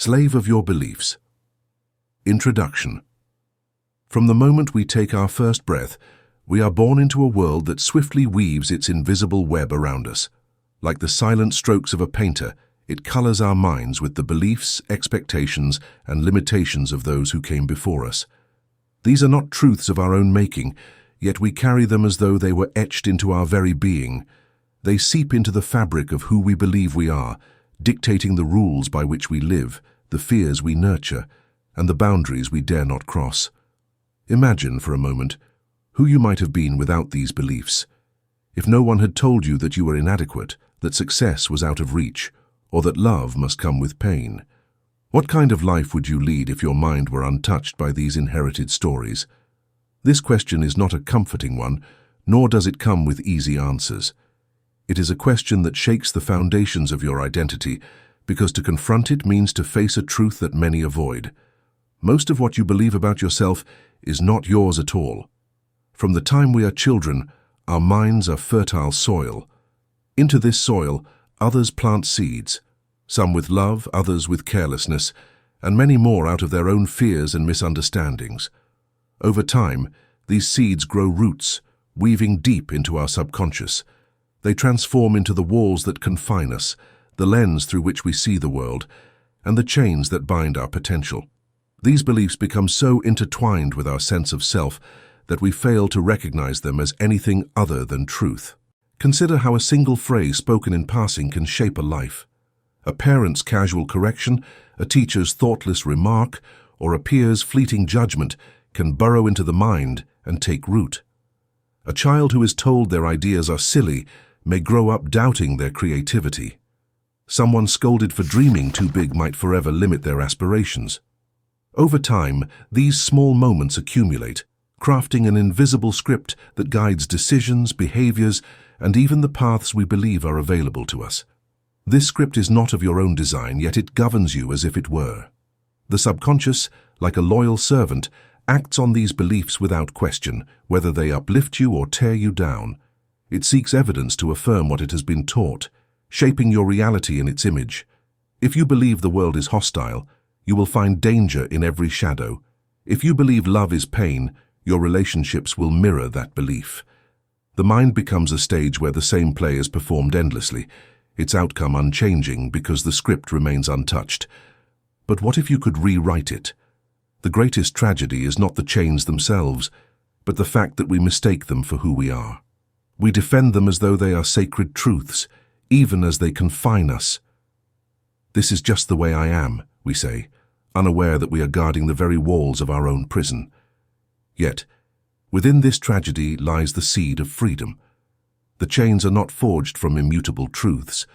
Slave of your beliefs. Introduction. From the moment we take our first breath, we are born into a world that swiftly weaves its invisible web around us. Like the silent strokes of a painter, it colors our minds with the beliefs, expectations, and limitations of those who came before us. These are not truths of our own making, yet we carry them as though they were etched into our very being. They seep into the fabric of who we believe we are, dictating the rules by which we live, the fears we nurture, and the boundaries we dare not cross. Imagine, for a moment, who you might have been without these beliefs. If no one had told you that you were inadequate, that success was out of reach, or that love must come with pain. What kind of life would you lead if your mind were untouched by these inherited stories? This question is not a comforting one, nor does it come with easy answers. It is a question that shakes the foundations of your identity, because to confront it means to face a truth that many avoid. Most of what you believe about yourself is not yours at all. From the time we are children, our minds are fertile soil. Into this soil, others plant seeds, some with love, others with carelessness, and many more out of their own fears and misunderstandings. Over time, these seeds grow roots, weaving deep into our subconscious. They transform into the walls that confine us, the lens through which we see the world, and the chains that bind our potential. These beliefs become so intertwined with our sense of self that we fail to recognize them as anything other than truth. Consider how a single phrase spoken in passing can shape a life. A parent's casual correction, a teacher's thoughtless remark, or a peer's fleeting judgment can burrow into the mind and take root. A child who is told their ideas are silly may grow up doubting their creativity. Someone scolded for dreaming too big might forever limit their aspirations. Over time, these small moments accumulate, crafting an invisible script that guides decisions, behaviors, and even the paths we believe are available to us. This script is not of your own design, yet it governs you as if it were. The subconscious, like a loyal servant, acts on these beliefs without question, whether they uplift you or tear you down. It seeks evidence to affirm what it has been taught, shaping your reality in its image. If you believe the world is hostile, you will find danger in every shadow. If you believe love is pain, your relationships will mirror that belief. The mind becomes a stage where the same play is performed endlessly, its outcome unchanging because the script remains untouched. But what if you could rewrite it? The greatest tragedy is not the chains themselves, but the fact that we mistake them for who we are. We defend them as though they are sacred truths, even as they confine us. This is just the way I am, we say, unaware that we are guarding the very walls of our own prison. Yet, within this tragedy lies the seed of freedom. The chains are not forged from immutable truths.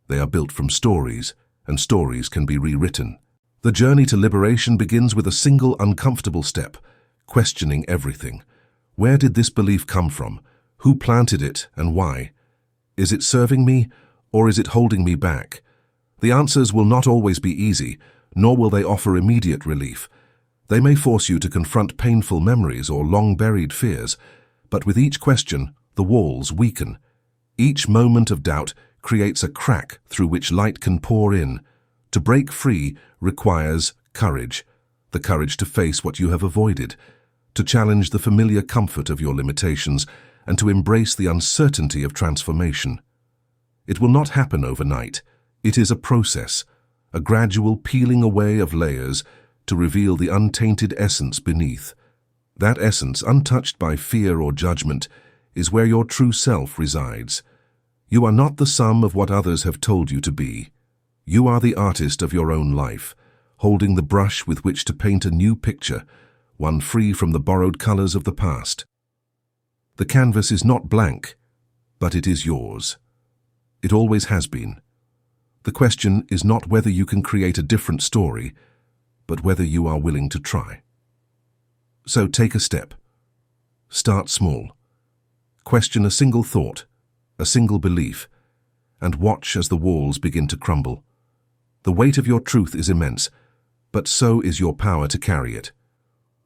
They are built from stories, and stories can be rewritten. The journey to liberation begins with a single uncomfortable step, questioning everything. Where did this belief come from? Who planted it, and why? Is it serving me, or is it holding me back? The answers will not always be easy, nor will they offer immediate relief. They may force you to confront painful memories or long-buried fears, but with each question, the walls weaken. Each moment of doubt creates a crack through which light can pour in. To break free requires courage, the courage to face what you have avoided, to challenge the familiar comfort of your limitations, and to embrace the uncertainty of transformation. It will not happen overnight. It is a process, a gradual peeling away of layers to reveal the untainted essence beneath. That essence, untouched by fear or judgment, is where your true self resides. You are not the sum of what others have told you to be. You are the artist of your own life, holding the brush with which to paint a new picture, one free from the borrowed colors of the past. The canvas is not blank, but it is yours. It always has been. The question is not whether you can create a different story, but whether you are willing to try. So take a step. Start small. Question a single thought, a single belief, and watch as the walls begin to crumble. The weight of your truth is immense, but so is your power to carry it.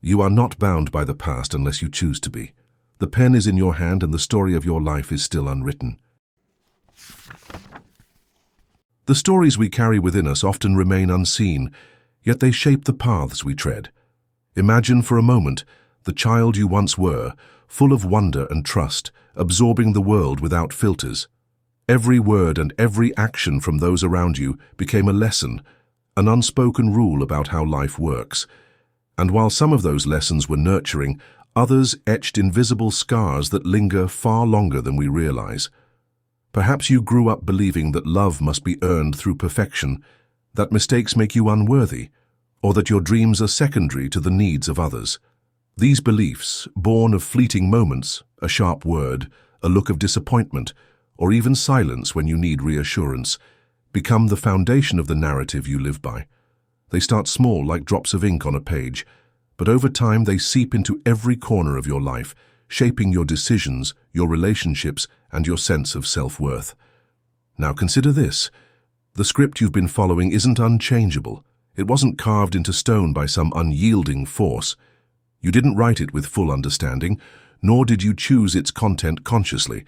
You are not bound by the past unless you choose to be. The pen is in your hand and the story of your life is still unwritten. The stories we carry within us often remain unseen, yet they shape the paths we tread. Imagine for a moment the child you once were, full of wonder and trust, absorbing the world without filters. Every word and every action from those around you became a lesson, an unspoken rule about how life works. And while some of those lessons were nurturing, others etched invisible scars that linger far longer than we realize. Perhaps you grew up believing that love must be earned through perfection, that mistakes make you unworthy, or that your dreams are secondary to the needs of others. These beliefs, born of fleeting moments, a sharp word, a look of disappointment, or even silence when you need reassurance, become the foundation of the narrative you live by. They start small like drops of ink on a page, but over time they seep into every corner of your life, shaping your decisions, your relationships, and your sense of self-worth. Now consider this. The script you've been following isn't unchangeable. It wasn't carved into stone by some unyielding force. You didn't write it with full understanding, nor did you choose its content consciously.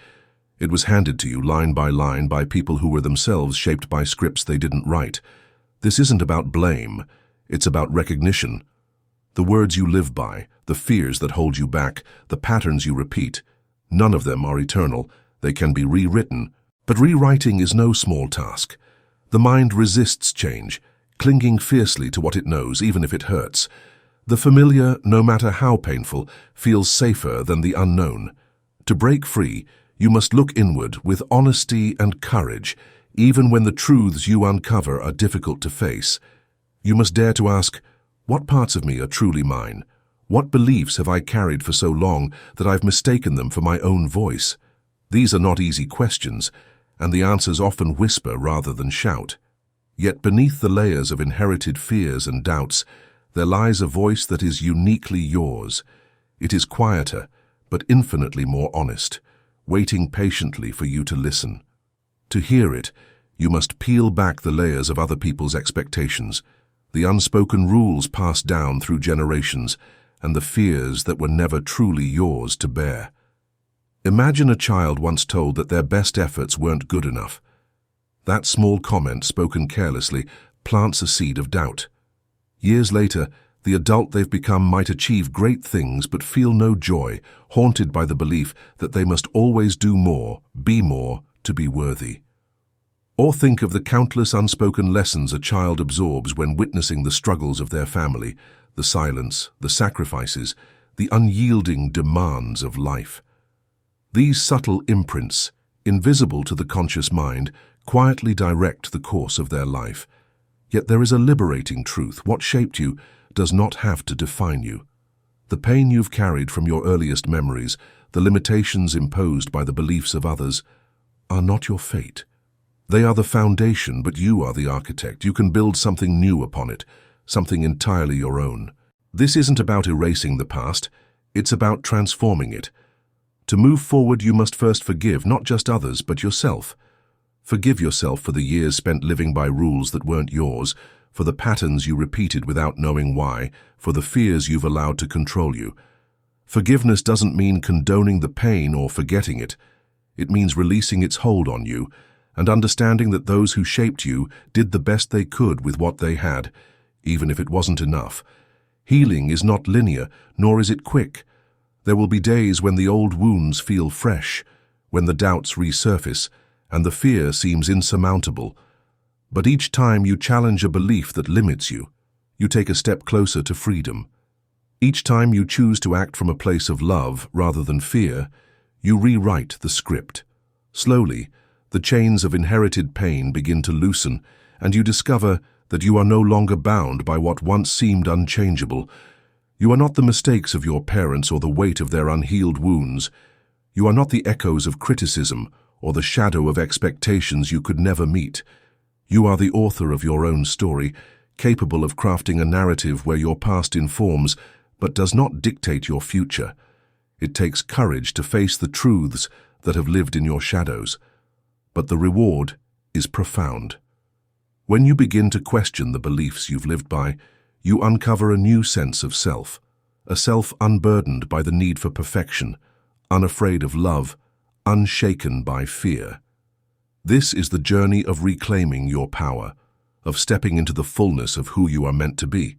It was handed to you line by people who were themselves shaped by scripts they didn't write. This isn't about blame, it's about recognition. The words you live by, the fears that hold you back, the patterns you repeat, none of them are eternal. They can be rewritten, but rewriting is no small task. The mind resists change, clinging fiercely to what it knows, even if it hurts. The familiar, no matter how painful, feels safer than the unknown. To break free, you must look inward with honesty and courage, even when the truths you uncover are difficult to face. You must dare to ask, what parts of me are truly mine? What beliefs have I carried for so long that I've mistaken them for my own voice? These are not easy questions, and the answers often whisper rather than shout. Yet beneath the layers of inherited fears and doubts, there lies a voice that is uniquely yours. It is quieter, but infinitely more honest, waiting patiently for you to listen. To hear it, you must peel back the layers of other people's expectations, the unspoken rules passed down through generations, and the fears that were never truly yours to bear. Imagine a child once told that their best efforts weren't good enough. That small comment, spoken carelessly, plants a seed of doubt. Years later, the adult they've become might achieve great things but feel no joy, haunted by the belief that they must always do more to be worthy. Or think of the countless unspoken lessons a child absorbs when witnessing the struggles of their family, the silence, the sacrifices, the unyielding demands of life. These subtle imprints, invisible to the conscious mind, quietly direct the course of their life. Yet there is a liberating truth. What shaped you does not have to define you. The pain you've carried from your earliest memories, the limitations imposed by the beliefs of others, are not your fate. They are the foundation, but you are the architect. You can build something new upon it, something entirely your own. This isn't about erasing the past, it's about transforming it. To move forward, you must first forgive not just others, but yourself. Forgive yourself for the years spent living by rules that weren't yours, for the patterns you repeated without knowing why, for the fears you've allowed to control you. Forgiveness doesn't mean condoning the pain or forgetting it. It means releasing its hold on you, and understanding that those who shaped you did the best they could with what they had, even if it wasn't enough. Healing is not linear, nor is it quick. There will be days when the old wounds feel fresh, when the doubts resurface, and the fear seems insurmountable. But each time you challenge a belief that limits you, you take a step closer to freedom. Each time you choose to act from a place of love rather than fear, you rewrite the script. Slowly, the chains of inherited pain begin to loosen, and you discover that you are no longer bound by what once seemed unchangeable. You are not the mistakes of your parents or the weight of their unhealed wounds. You are not the echoes of criticism or the shadow of expectations you could never meet. You are the author of your own story, capable of crafting a narrative where your past informs but does not dictate your future. It takes courage to face the truths that have lived in your shadows. But the reward is profound. When you begin to question the beliefs you've lived by, you uncover a new sense of self, a self unburdened by the need for perfection, unafraid of love, unshaken by fear. This is the journey of reclaiming your power, of stepping into the fullness of who you are meant to be.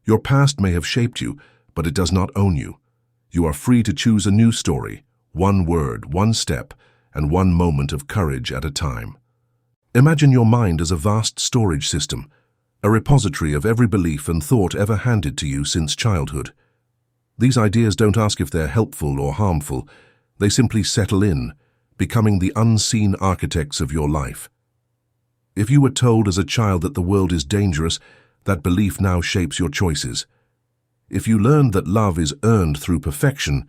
Your past may have shaped you, but it does not own you. You are free to choose a new story, one word, one step, and one moment of courage at a time. Imagine your mind as a vast storage system, a repository of every belief and thought ever handed to you since childhood. These ideas don't ask if they're helpful or harmful. They simply settle in, becoming the unseen architects of your life. If you were told as a child that the world is dangerous, that belief now shapes your choices. If you learned that love is earned through perfection,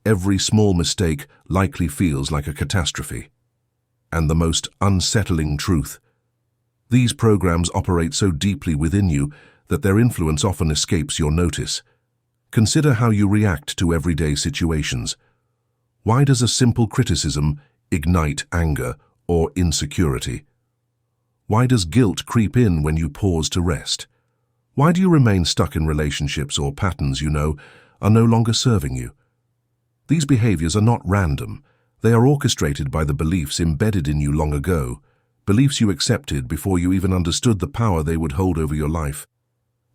every small mistake likely feels like a catastrophe. And the most unsettling truth: these programs operate so deeply within you that their influence often escapes your notice. Consider how you react to everyday situations. Why does a simple criticism ignite anger or insecurity? Why does guilt creep in when you pause to rest? Why do you remain stuck in relationships or patterns you know are no longer serving you? These behaviors are not random. They are orchestrated by the beliefs embedded in you long ago, beliefs you accepted before you even understood the power they would hold over your life.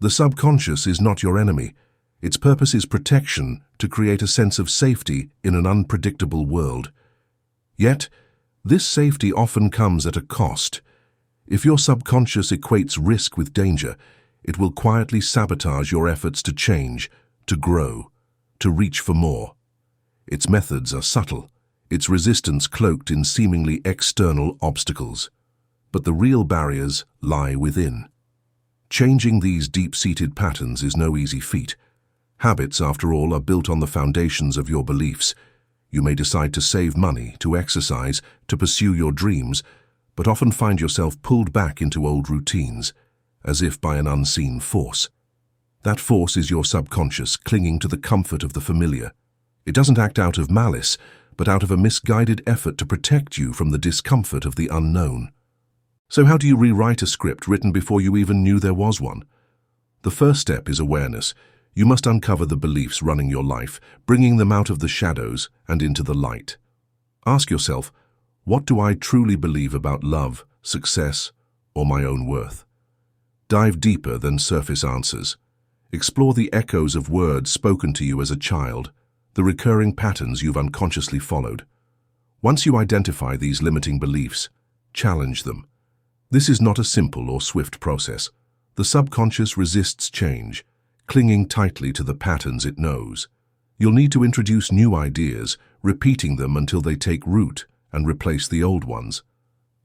The subconscious is not your enemy. Its purpose is protection, to create a sense of safety in an unpredictable world. Yet, this safety often comes at a cost. If your subconscious equates risk with danger, it will quietly sabotage your efforts to change, to grow, to reach for more. Its methods are subtle, its resistance cloaked in seemingly external obstacles. But the real barriers lie within. Changing these deep-seated patterns is no easy feat. Habits, after all, are built on the foundations of your beliefs. You may decide to save money, to exercise, to pursue your dreams, but often find yourself pulled back into old routines, as if by an unseen force. That force is your subconscious, clinging to the comfort of the familiar. It doesn't act out of malice, but out of a misguided effort to protect you from the discomfort of the unknown. So how do you rewrite a script written before you even knew there was one? The first step is awareness. You must uncover the beliefs running your life, bringing them out of the shadows and into the light. Ask yourself, what do I truly believe about love, success, or my own worth? Dive deeper than surface answers. Explore the echoes of words spoken to you as a child, the recurring patterns you've unconsciously followed. Once you identify these limiting beliefs, challenge them. This is not a simple or swift process. The subconscious resists change, clinging tightly to the patterns it knows. You'll need to introduce new ideas, repeating them until they take root and replace the old ones.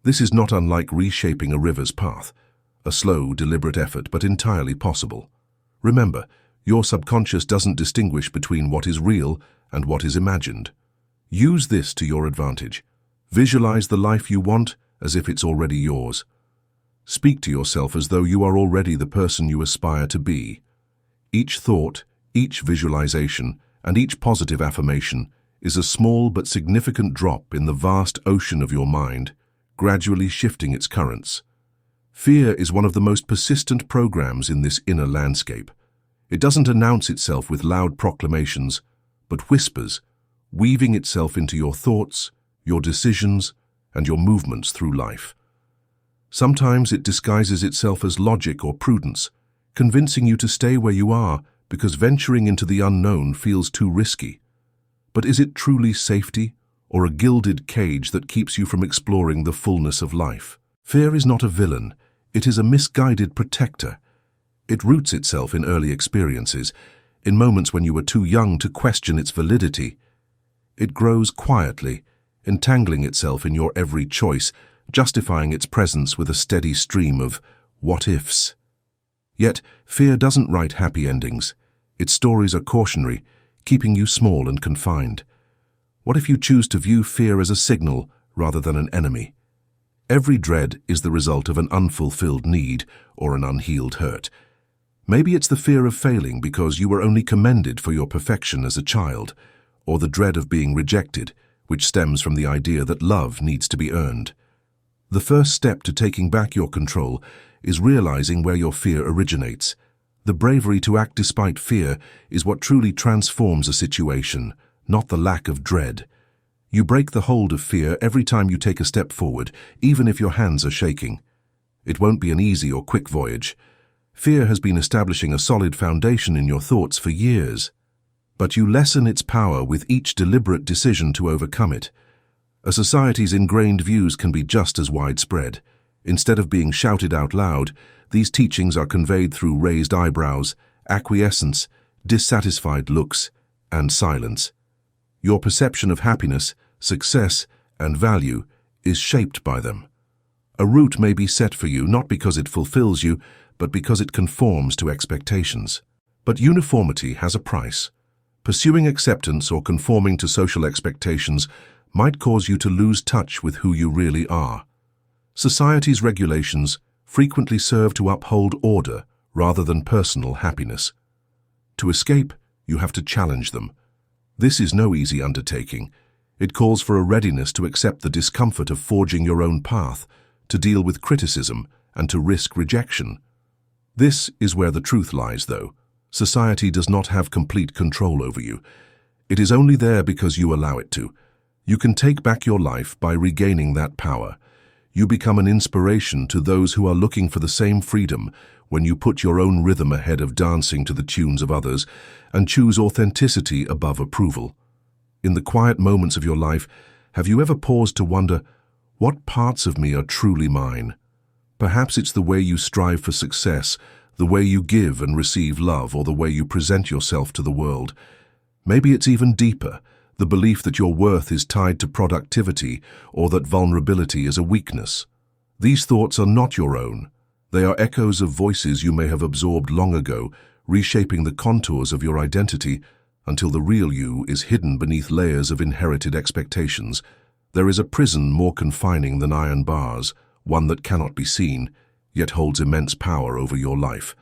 This is not unlike reshaping a river's path, a slow, deliberate effort, but entirely possible. Remember, your subconscious doesn't distinguish between what is real and what is imagined. Use this to your advantage. Visualize the life you want as if it's already yours. Speak to yourself as though you are already the person you aspire to be. Each thought, each visualization, and each positive affirmation is a small but significant drop in the vast ocean of your mind, gradually shifting its currents. Fear is one of the most persistent programs in this inner landscape. It doesn't announce itself with loud proclamations, but whispers, weaving itself into your thoughts, your decisions, and your movements through life. Sometimes it disguises itself as logic or prudence, convincing you to stay where you are because venturing into the unknown feels too risky. But is it truly safety, or a gilded cage that keeps you from exploring the fullness of life? Fear is not a villain. It is a misguided protector. It roots itself in early experiences, in moments when you were too young to question its validity. It grows quietly, entangling itself in your every choice, justifying its presence with a steady stream of what-ifs. Yet, fear doesn't write happy endings. Its stories are cautionary, keeping you small and confined. What if you choose to view fear as a signal rather than an enemy? Every dread is the result of an unfulfilled need or an unhealed hurt. Maybe it's the fear of failing because you were only commended for your perfection as a child, or the dread of being rejected, which stems from the idea that love needs to be earned. The first step to taking back your control is realizing where your fear originates. The bravery to act despite fear is what truly transforms a situation, not the lack of dread. You break the hold of fear every time you take a step forward, even if your hands are shaking. It won't be an easy or quick voyage. Fear has been establishing a solid foundation in your thoughts for years. But you lessen its power with each deliberate decision to overcome it. A society's ingrained views can be just as widespread. Instead of being shouted out loud, these teachings are conveyed through raised eyebrows, acquiescence, dissatisfied looks, and silence. Your perception of happiness, success, and value is shaped by them. A route may be set for you not because it fulfills you, but because it conforms to expectations. But uniformity has a price. Pursuing acceptance or conforming to social expectations might cause you to lose touch with who you really are. Society's regulations frequently serve to uphold order rather than personal happiness. To escape, you have to challenge them. This is no easy undertaking. It calls for a readiness to accept the discomfort of forging your own path, to deal with criticism, and to risk rejection. This is where the truth lies, though. Society does not have complete control over you. It is only there because you allow it to. You can take back your life by regaining that power. You become an inspiration to those who are looking for the same freedom when you put your own rhythm ahead of dancing to the tunes of others and choose authenticity above approval. In the quiet moments of your life, have you ever paused to wonder, what parts of me are truly mine? Perhaps it's the way you strive for success, the way you give and receive love, or the way you present yourself to the world. Maybe it's even deeper, the belief that your worth is tied to productivity or that vulnerability is a weakness. These thoughts are not your own. They are echoes of voices you may have absorbed long ago, reshaping the contours of your identity until the real you is hidden beneath layers of inherited expectations. There is a prison more confining than iron bars, one that cannot be seen, yet holds immense power over your life.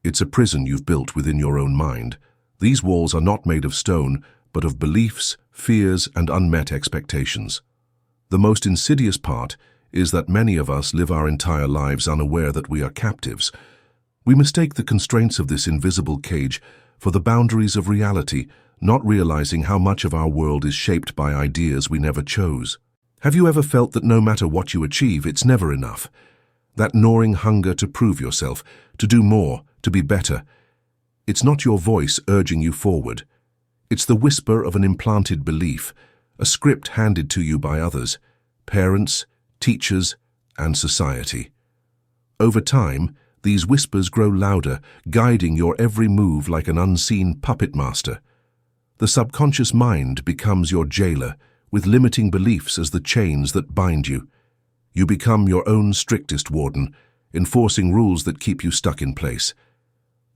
It's a prison you've built within your own mind. These walls are not made of stone, but of beliefs, fears, and unmet expectations. The most insidious part is that many of us live our entire lives unaware that we are captives. We mistake the constraints of this invisible cage for the boundaries of reality, not realizing how much of our world is shaped by ideas we never chose. Have you ever felt that no matter what you achieve, it's never enough? That gnawing hunger to prove yourself, to do more, to be better. It's not your voice urging you forward. It's the whisper of an implanted belief, a script handed to you by others, parents, teachers, and society. Over time, these whispers grow louder, guiding your every move like an unseen puppet master. The subconscious mind becomes your jailer, with limiting beliefs as the chains that bind you. You become your own strictest warden, enforcing rules that keep you stuck in place.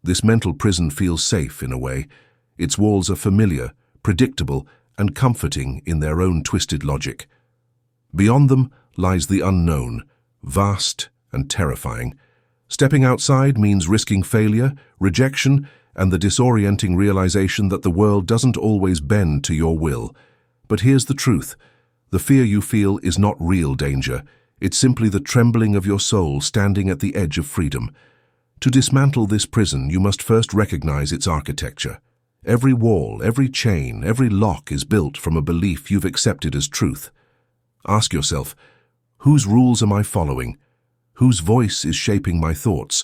This mental prison feels safe in a way. Its walls are familiar, predictable, and comforting in their own twisted logic. Beyond them lies the unknown, vast and terrifying. Stepping outside means risking failure, rejection, and the disorienting realization that the world doesn't always bend to your will. But here's the truth. The fear you feel is not real danger. It's simply the trembling of your soul standing at the edge of freedom. To dismantle this prison, you must first recognize its architecture. Every wall, every chain, every lock is built from a belief you've accepted as truth. Ask yourself, whose rules am I following? Whose voice is shaping my thoughts?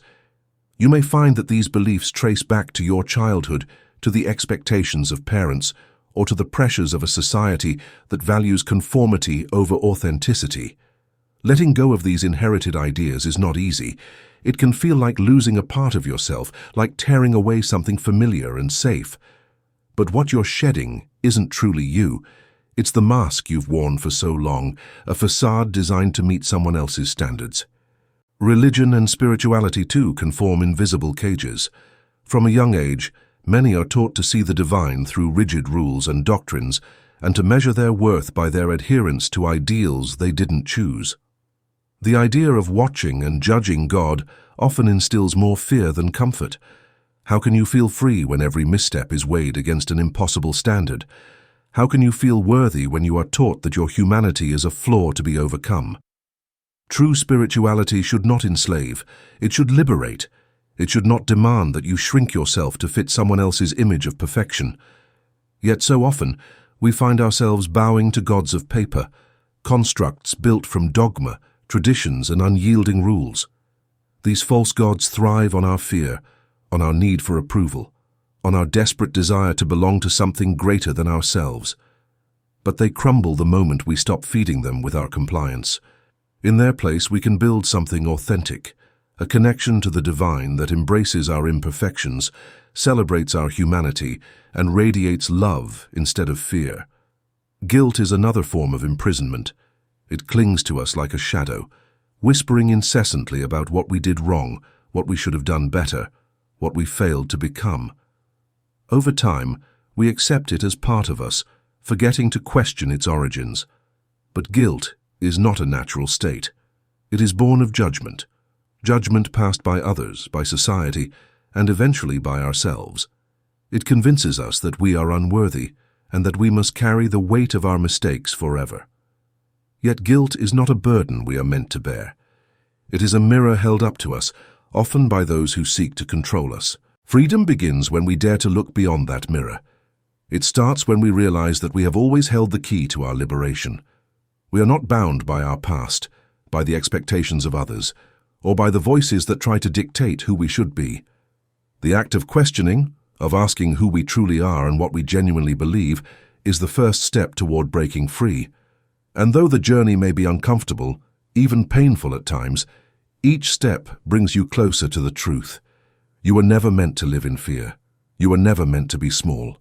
You may find that these beliefs trace back to your childhood, to the expectations of parents, or to the pressures of a society that values conformity over authenticity. Letting go of these inherited ideas is not easy. It can feel like losing a part of yourself, like tearing away something familiar and safe. But what you're shedding isn't truly you. It's the mask you've worn for so long, a facade designed to meet someone else's standards. Religion and spirituality too can form invisible cages. From a young age, many are taught to see the divine through rigid rules and doctrines, and to measure their worth by their adherence to ideals they didn't choose. The idea of watching and judging God often instills more fear than comfort. How can you feel free when every misstep is weighed against an impossible standard? How can you feel worthy when you are taught that your humanity is a flaw to be overcome? True spirituality should not enslave. It should liberate. It should not demand that you shrink yourself to fit someone else's image of perfection. Yet so often, We find ourselves bowing to gods of paper, constructs built from dogma, traditions, and unyielding rules. These false gods thrive on our fear, on our need for approval, on our desperate desire to belong to something greater than ourselves. But they crumble the moment we stop feeding them with our compliance. In their place, we can build something authentic, a connection to the divine that embraces our imperfections, celebrates our humanity, and radiates love instead of fear. Guilt is another form of imprisonment. It clings to us like a shadow, whispering incessantly about what we did wrong, what we should have done better, what we failed to become. Over time, we accept it as part of us, forgetting to question its origins. But guilt is not a natural state. It is born of judgment. Judgment passed by others, by society, and eventually by ourselves. It convinces us that we are unworthy and that we must carry the weight of our mistakes forever. Yet guilt is not a burden we are meant to bear. It is a mirror held up to us, often by those who seek to control us. Freedom begins when we dare to look beyond that mirror. It starts when we realize that we have always held the key to our liberation. We are not bound by our past, by the expectations of others, or by the voices that try to dictate who we should be. The act of questioning, of asking who we truly are and what we genuinely believe, is the first step toward breaking free. And though the journey may be uncomfortable, even painful at times, each step brings you closer to the truth. You were never meant to live in fear. You were never meant to be small.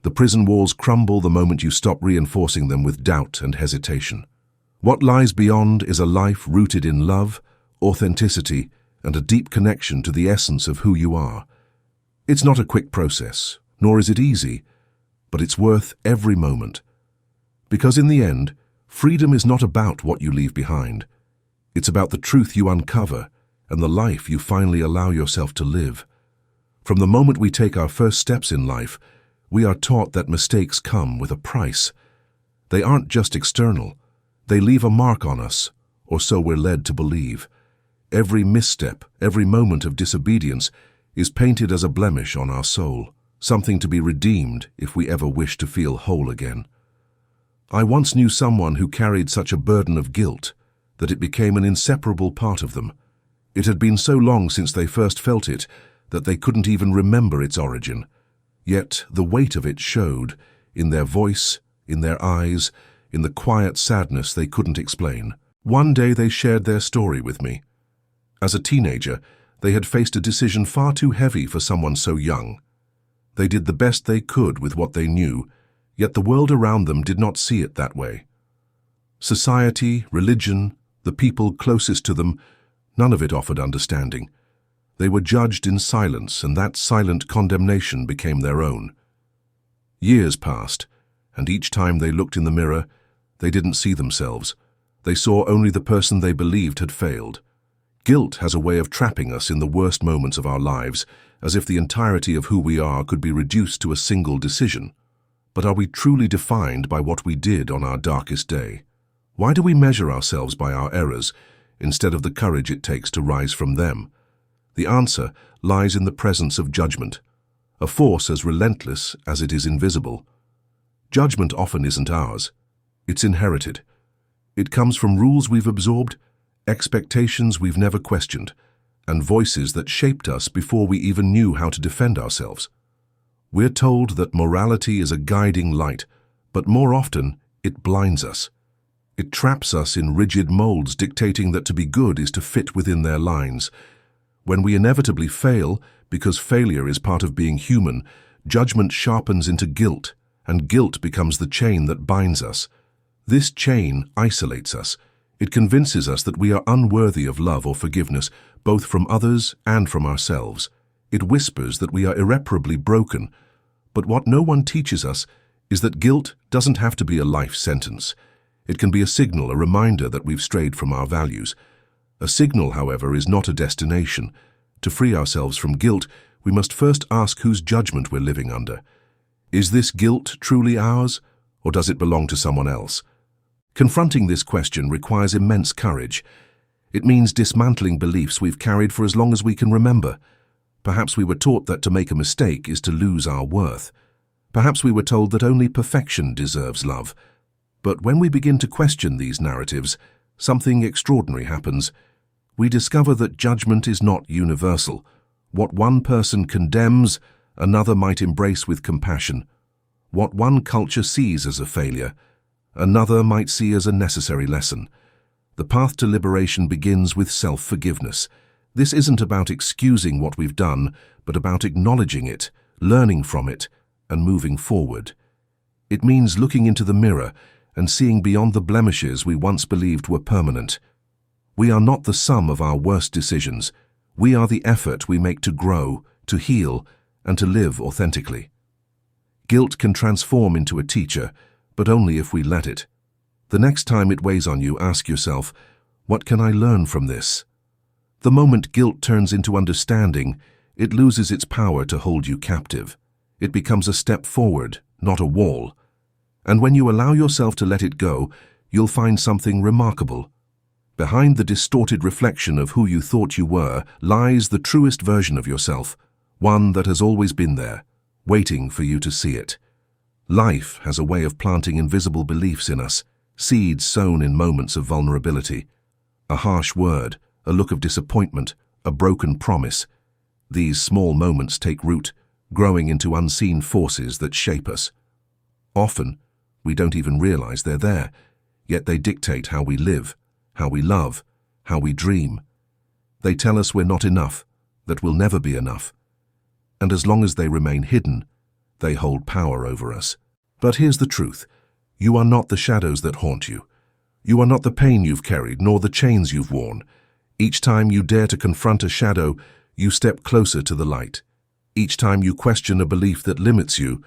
The prison walls crumble the moment you stop reinforcing them with doubt and hesitation. What lies beyond is a life rooted in love, authenticity, and a deep connection to the essence of who you are. It's not a quick process, nor is it easy, but it's worth every moment. Because in the end, freedom is not about what you leave behind. It's about the truth you uncover and the life you finally allow yourself to live. From the moment we take our first steps in life, we are taught that mistakes come with a price. They aren't just external. They leave a mark on us, or so we're led to believe. Every misstep, every moment of disobedience is painted as a blemish on our soul, something to be redeemed if we ever wish to feel whole again. I once knew someone who carried such a burden of guilt that it became an inseparable part of them. It had been so long since they first felt it that they couldn't even remember its origin. Yet the weight of it showed in their voice, in their eyes, in the quiet sadness they couldn't explain. One day they shared their story with me. As a teenager, they had faced a decision far too heavy for someone so young. They did the best they could with what they knew, yet the world around them did not see it that way. Society, religion, the people closest to them, none of it offered understanding. They were judged in silence, and that silent condemnation became their own. Years passed, and each time they looked in the mirror, they didn't see themselves. They saw only the person they believed had failed. Guilt has a way of trapping us in the worst moments of our lives, as if the entirety of who we are could be reduced to a single decision. But are we truly defined by what we did on our darkest day? Why do we measure ourselves by our errors, instead of the courage it takes to rise from them? The answer lies in the presence of judgment, a force as relentless as it is invisible. Judgment often isn't ours. It's inherited. It comes from rules we've absorbed, expectations we've never questioned, and voices that shaped us before we even knew how to defend ourselves. We're told that morality is a guiding light, but more often it blinds us. It traps us in rigid molds, dictating that to be good is to fit within their lines. When we inevitably fail, because failure is part of being human, judgment sharpens into guilt, and guilt becomes the chain that binds us. This chain isolates us. It convinces us that we are unworthy of love or forgiveness, both from others and from ourselves. It whispers that we are irreparably broken. But what no one teaches us is that guilt doesn't have to be a life sentence. It can be a signal, a reminder that we've strayed from our values. A signal, however, is not a destination. To free ourselves from guilt, we must first ask whose judgment we're living under. Is this guilt truly ours, or does it belong to someone else? Confronting this question requires immense courage. It means dismantling beliefs we've carried for as long as we can remember. Perhaps we were taught that to make a mistake is to lose our worth. Perhaps we were told that only perfection deserves love. But when we begin to question these narratives, something extraordinary happens. We discover that judgment is not universal. What one person condemns, another might embrace with compassion. What one culture sees as a failure, another might see as a necessary lesson. The path to liberation begins with self-forgiveness. This isn't about excusing what we've done, but about acknowledging it, learning from it, and moving forward. It means looking into the mirror and seeing beyond the blemishes we once believed were permanent. We are not the sum of our worst decisions. We are the effort we make to grow, to heal, and to live authentically. Guilt can transform into a teacher, but only if we let it. The next time it weighs on you, ask yourself, what can I learn from this? The moment guilt turns into understanding, it loses its power to hold you captive. It becomes a step forward, not a wall. And when you allow yourself to let it go, you'll find something remarkable. Behind the distorted reflection of who you thought you were lies the truest version of yourself, one that has always been there, waiting for you to see it. Life has a way of planting invisible beliefs in us, seeds sown in moments of vulnerability. A harsh word, a look of disappointment, a broken promise. These small moments take root, growing into unseen forces that shape us. Often, we don't even realize they're there, yet they dictate how we live, how we love, how we dream. They tell us we're not enough, that we'll never be enough. And as long as they remain hidden, they hold power over us. But here's the truth. You are not the shadows that haunt you. You are not the pain you've carried, nor the chains you've worn. Each time you dare to confront a shadow, you step closer to the light. Each time you question a belief that limits you,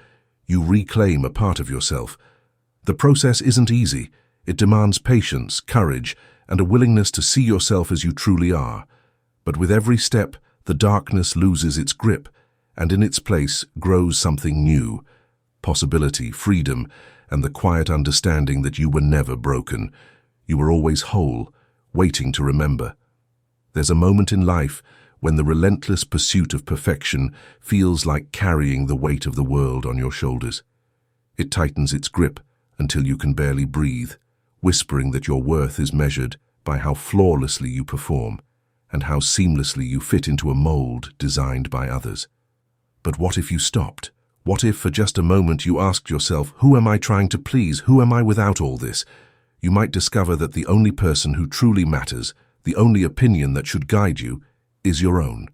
you reclaim a part of yourself. The process isn't easy. It demands patience, courage, and a willingness to see yourself as you truly are. But with every step, the darkness loses its grip, and in its place grows something new. Possibility, freedom, and the quiet understanding that you were never broken. You were always whole, waiting to remember. There's a moment in life when the relentless pursuit of perfection feels like carrying the weight of the world on your shoulders. It tightens its grip until you can barely breathe, whispering that your worth is measured by how flawlessly you perform and how seamlessly you fit into a mold designed by others. But what if you stopped? What if for just a moment you asked yourself, who am I trying to please? Who am I without all this? You might discover that the only person who truly matters, the only opinion that should guide you, is your own.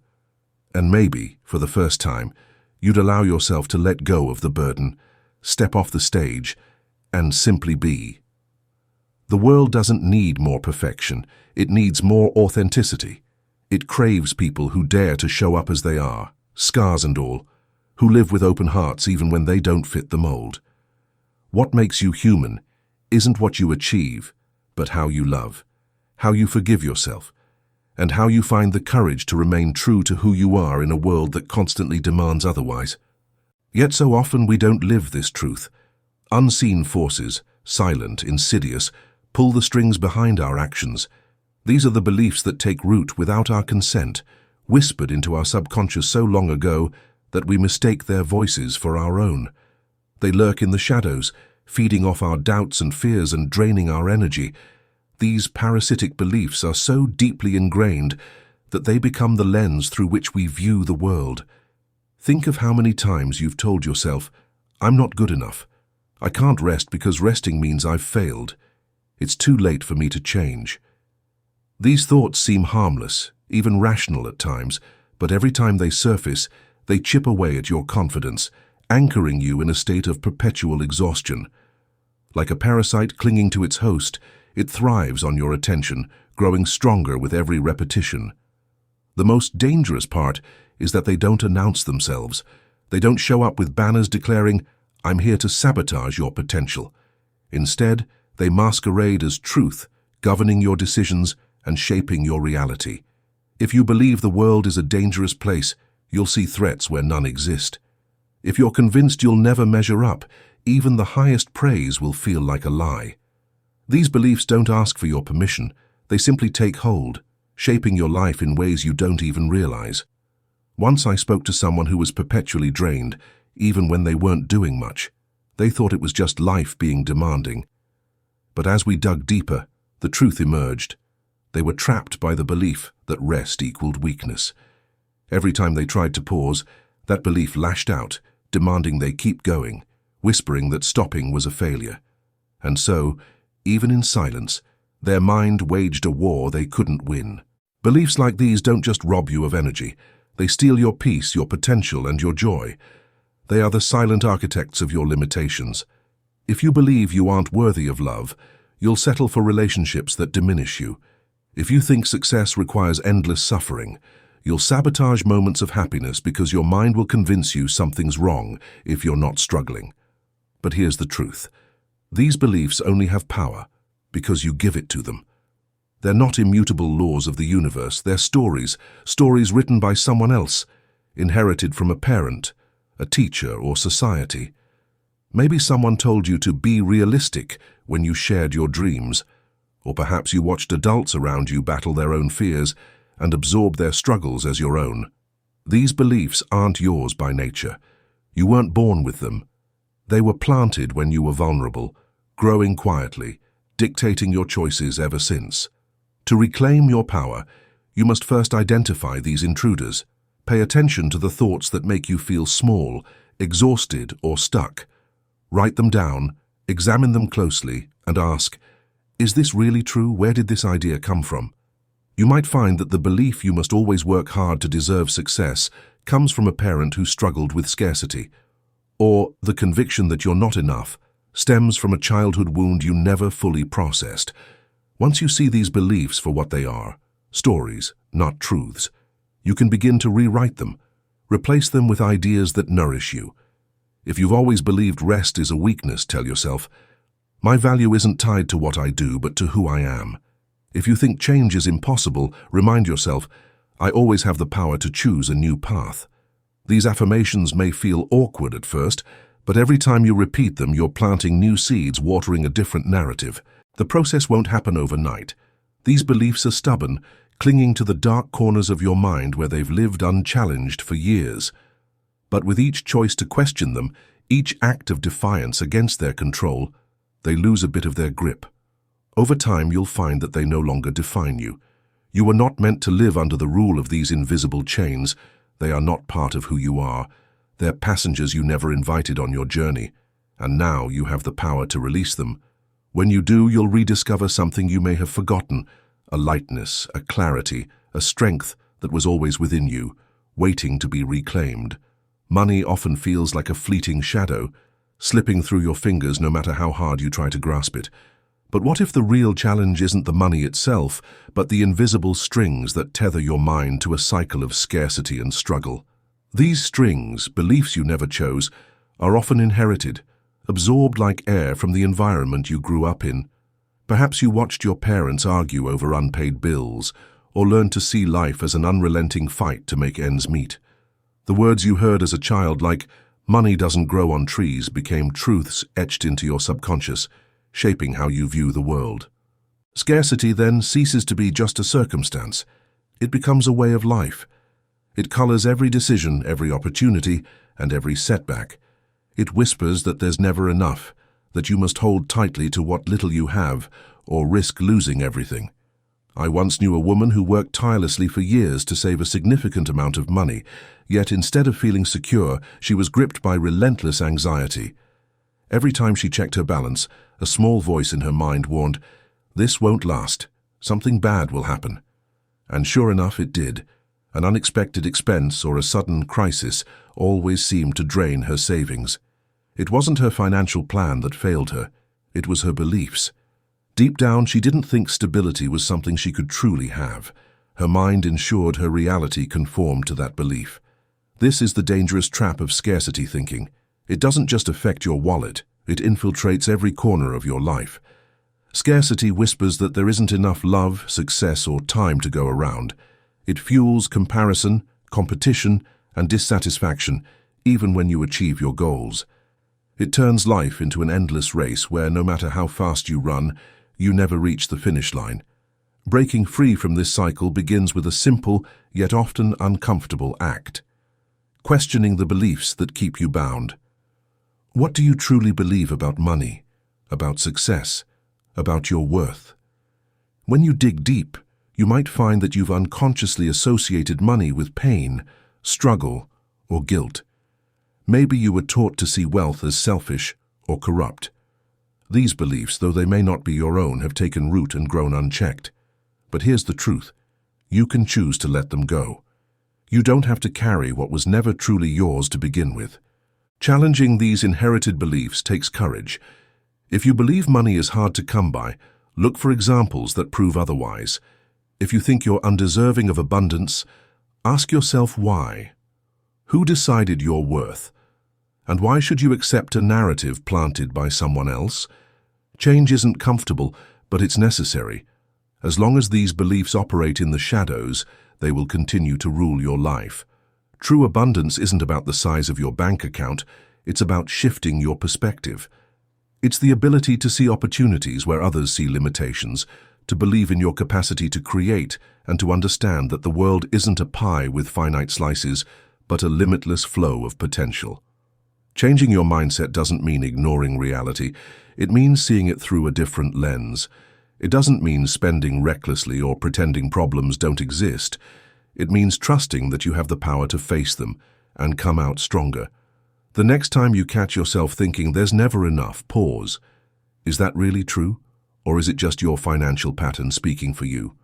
And maybe, for the first time, you'd allow yourself to let go of the burden, step off the stage, and simply be. The world doesn't need more perfection. It needs more authenticity. It craves people who dare to show up as they are, scars and all, who live with open hearts even when they don't fit the mold. What makes you human isn't what you achieve, but how you love, how you forgive yourself, and how you find the courage to remain true to who you are in a world that constantly demands otherwise. Yet so often we don't live this truth. Unseen forces, silent, insidious, pull the strings behind our actions. These are the beliefs that take root without our consent, whispered into our subconscious so long ago that we mistake their voices for our own. They lurk in the shadows, feeding off our doubts and fears and draining our energy. These parasitic beliefs are so deeply ingrained that they become the lens through which we view the world. Think of how many times you've told yourself, I'm not good enough. I can't rest because resting means I've failed. It's too late for me to change. These thoughts seem harmless, even rational at times, but every time they surface, they chip away at your confidence, anchoring you in a state of perpetual exhaustion. Like a parasite clinging to its host, it thrives on your attention, growing stronger with every repetition. The most dangerous part is that they don't announce themselves. They don't show up with banners declaring, I'm here to sabotage your potential. Instead, they masquerade as truth, governing your decisions and shaping your reality. If you believe the world is a dangerous place, you'll see threats where none exist. If you're convinced you'll never measure up, even the highest praise will feel like a lie. These beliefs don't ask for your permission. They simply take hold, shaping your life in ways you don't even realize. Once I spoke to someone who was perpetually drained, even when they weren't doing much. They thought it was just life being demanding. But as we dug deeper, the truth emerged. They were trapped by the belief that rest equaled weakness. Every time they tried to pause, that belief lashed out, demanding they keep going, whispering that stopping was a failure. And so, even in silence, their mind waged a war they couldn't win. Beliefs like these don't just rob you of energy. They steal your peace, your potential, and your joy. They are the silent architects of your limitations. If you believe you aren't worthy of love, you'll settle for relationships that diminish you. If you think success requires endless suffering, you'll sabotage moments of happiness because your mind will convince you something's wrong if you're not struggling. But here's the truth. These beliefs only have power because you give it to them. They're not immutable laws of the universe. They're stories written by someone else, inherited from a parent, a teacher, or society. Maybe someone told you to be realistic when you shared your dreams, or perhaps you watched adults around you battle their own fears and absorb their struggles as your own. These beliefs aren't yours by nature. You weren't born with them. They were planted when you were vulnerable, growing quietly, dictating your choices ever since. To reclaim your power, you must first identify these intruders. Pay attention to the thoughts that make you feel small, exhausted, or stuck. Write them down, examine them closely, and ask, is this really true? Where did this idea come from? You might find that the belief you must always work hard to deserve success comes from a parent who struggled with scarcity, or the conviction that you're not enough stems from a childhood wound you never fully processed. Once you see these beliefs for what they are, stories, not truths, you can begin to rewrite them. Replace them with ideas that nourish you. If you've always believed rest is a weakness, tell yourself, my value isn't tied to what I do, but to who I am. If you think change is impossible, remind yourself, I always have the power to choose a new path. These affirmations may feel awkward at first, but every time you repeat them, you're planting new seeds, watering a different narrative. The process won't happen overnight. These beliefs are stubborn, clinging to the dark corners of your mind where they've lived unchallenged for years. But with each choice to question them, each act of defiance against their control, they lose a bit of their grip. Over time, you'll find that they no longer define you. You were not meant to live under the rule of these invisible chains. They are not part of who you are. They're passengers you never invited on your journey, and now you have the power to release them. When you do, you'll rediscover something you may have forgotten, a lightness, a clarity, a strength that was always within you, waiting to be reclaimed. Money often feels like a fleeting shadow, slipping through your fingers no matter how hard you try to grasp it. But what if the real challenge isn't the money itself, but the invisible strings that tether your mind to a cycle of scarcity and struggle? These strings, beliefs you never chose, are often inherited, absorbed like air from the environment you grew up in. Perhaps you watched your parents argue over unpaid bills, or learned to see life as an unrelenting fight to make ends meet. The words you heard as a child, like, money doesn't grow on trees, became truths etched into your subconscious, shaping how you view the world. Scarcity then ceases to be just a circumstance. It becomes a way of life. It colors every decision, every opportunity, and every setback. It whispers that there's never enough, that you must hold tightly to what little you have, or risk losing everything. I once knew a woman who worked tirelessly for years to save a significant amount of money, yet instead of feeling secure, she was gripped by relentless anxiety. Every time she checked her balance, a small voice in her mind warned, "This won't last. Something bad will happen." And sure enough, it did. An unexpected expense or a sudden crisis always seemed to drain her savings. It wasn't her financial plan that failed her. It was her beliefs. Deep down, she didn't think stability was something she could truly have. Her mind ensured her reality conformed to that belief. This is the dangerous trap of scarcity thinking. It doesn't just affect your wallet, it infiltrates every corner of your life. Scarcity whispers that there isn't enough love, success, or time to go around. It fuels comparison, competition, and dissatisfaction, even when you achieve your goals. It turns life into an endless race where, no matter how fast you run, you never reach the finish line. Breaking free from this cycle begins with a simple, yet often uncomfortable act. questioning the beliefs that keep you bound. What do you truly believe about money, about success, about your worth? When you dig deep, you might find that you've unconsciously associated money with pain, struggle, or guilt. Maybe you were taught to see wealth as selfish or corrupt. These beliefs, though they may not be your own, have taken root and grown unchecked. But here's the truth. You can choose to let them go. You don't have to carry what was never truly yours to begin with. Challenging these inherited beliefs takes courage. If you believe money is hard to come by, look for examples that prove otherwise. If you think you're undeserving of abundance, ask yourself why. Who decided your worth? And why should you accept a narrative planted by someone else? Change isn't comfortable, but it's necessary. As long as these beliefs operate in the shadows, they will continue to rule your life. True abundance isn't about the size of your bank account, it's about shifting your perspective. It's the ability to see opportunities where others see limitations, to believe in your capacity to create, and to understand that the world isn't a pie with finite slices, but a limitless flow of potential. Changing your mindset doesn't mean ignoring reality. It means seeing it through a different lens. It doesn't mean spending recklessly or pretending problems don't exist. It means trusting that you have the power to face them and come out stronger. The next time you catch yourself thinking there's never enough, pause. Is that really true? Or is it just your financial pattern speaking for you?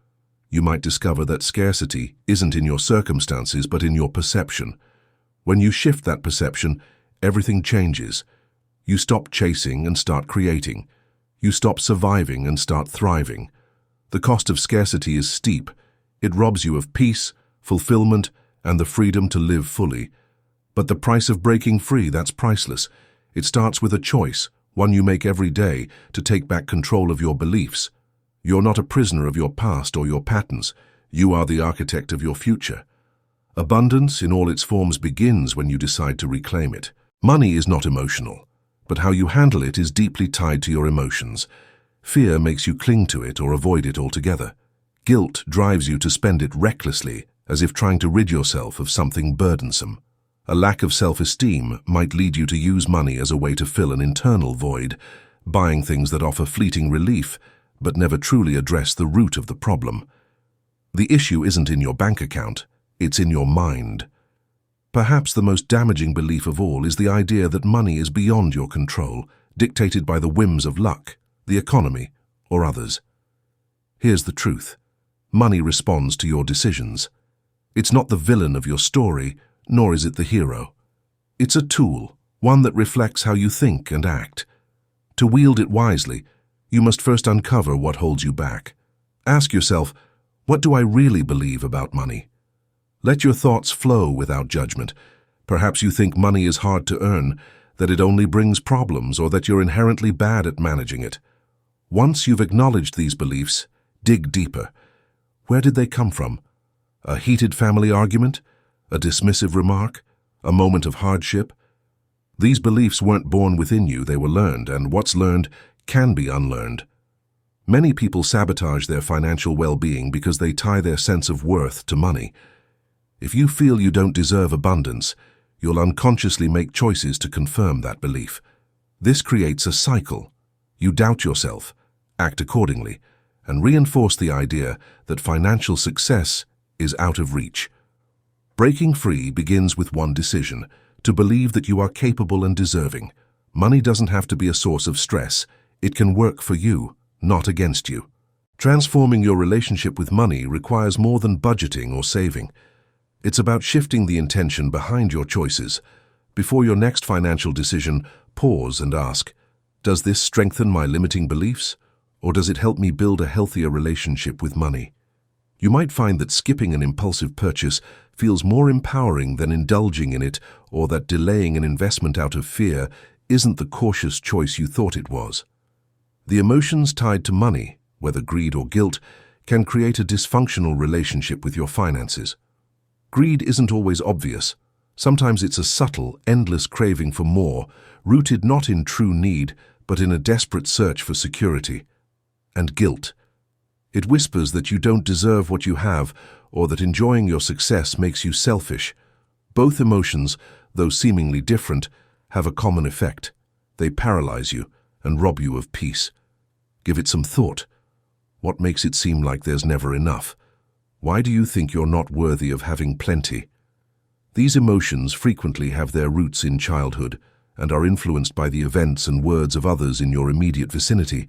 You might discover that scarcity isn't in your circumstances but in your perception. When you shift that perception, everything changes. You stop chasing and start creating. You stop surviving and start thriving. The cost of scarcity is steep. It robs you of peace, fulfillment, and the freedom to live fully. But the price of breaking free, that's priceless. It starts with a choice, one you make every day, to take back control of your beliefs. You're not a prisoner of your past or your patterns. You are the architect of your future. Abundance in all its forms begins when you decide to reclaim it. Money is not emotional, but how you handle it is deeply tied to your emotions. Fear makes you cling to it or avoid it altogether. Guilt drives you to spend it recklessly, as if trying to rid yourself of something burdensome. A lack of self-esteem might lead you to use money as a way to fill an internal void, buying things that offer fleeting relief, but never truly address the root of the problem. The issue isn't in your bank account, it's in your mind. Perhaps the most damaging belief of all is the idea that money is beyond your control, dictated by the whims of luck, the economy, or others. Here's the truth. Money responds to your decisions. It's not the villain of your story, nor is it the hero. It's a tool, one that reflects how you think and act. To wield it wisely, you must first uncover what holds you back. Ask yourself, what do I really believe about money? Let your thoughts flow without judgment. Perhaps you think money is hard to earn, that it only brings problems, or that you're inherently bad at managing it. Once you've acknowledged these beliefs, dig deeper. Where did they come from? A heated family argument? A dismissive remark? A moment of hardship? These beliefs weren't born within you, they were learned, and what's learned can be unlearned. Many people sabotage their financial well-being because they tie their sense of worth to money. If you feel you don't deserve abundance, you'll unconsciously make choices to confirm that belief. This creates a cycle. You doubt yourself, act accordingly, and reinforce the idea that financial success is out of reach. Breaking free begins with one decision, to believe that you are capable and deserving. Money doesn't have to be a source of stress. It can work for you, not against you. Transforming your relationship with money requires more than budgeting or saving. It's about shifting the intention behind your choices. Before your next financial decision, pause and ask, does this strengthen my limiting beliefs, or does it help me build a healthier relationship with money? You might find that skipping an impulsive purchase feels more empowering than indulging in it, or that delaying an investment out of fear isn't the cautious choice you thought it was. The emotions tied to money, whether greed or guilt, can create a dysfunctional relationship with your finances. Greed isn't always obvious. Sometimes it's a subtle, endless craving for more, rooted not in true need, but in a desperate search for security. And guilt. It whispers that you don't deserve what you have, or that enjoying your success makes you selfish. Both emotions, though seemingly different, have a common effect. They paralyze you and rob you of peace. Give it some thought. What makes it seem like there's never enough? Why do you think you're not worthy of having plenty? These emotions frequently have their roots in childhood and are influenced by the events and words of others in your immediate vicinity.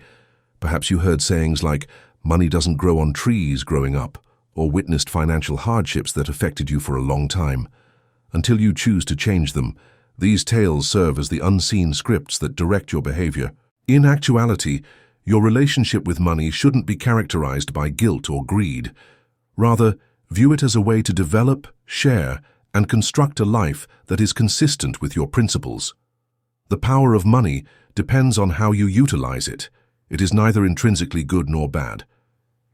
Perhaps you heard sayings like, "Money doesn't grow on trees" growing up, or witnessed financial hardships that affected you for a long time. Until you choose to change them, these tales serve as the unseen scripts that direct your behavior. In actuality, your relationship with money shouldn't be characterized by guilt or greed. Rather, view it as a way to develop, share, and construct a life that is consistent with your principles. The power of money depends on how you utilize it. It is neither intrinsically good nor bad.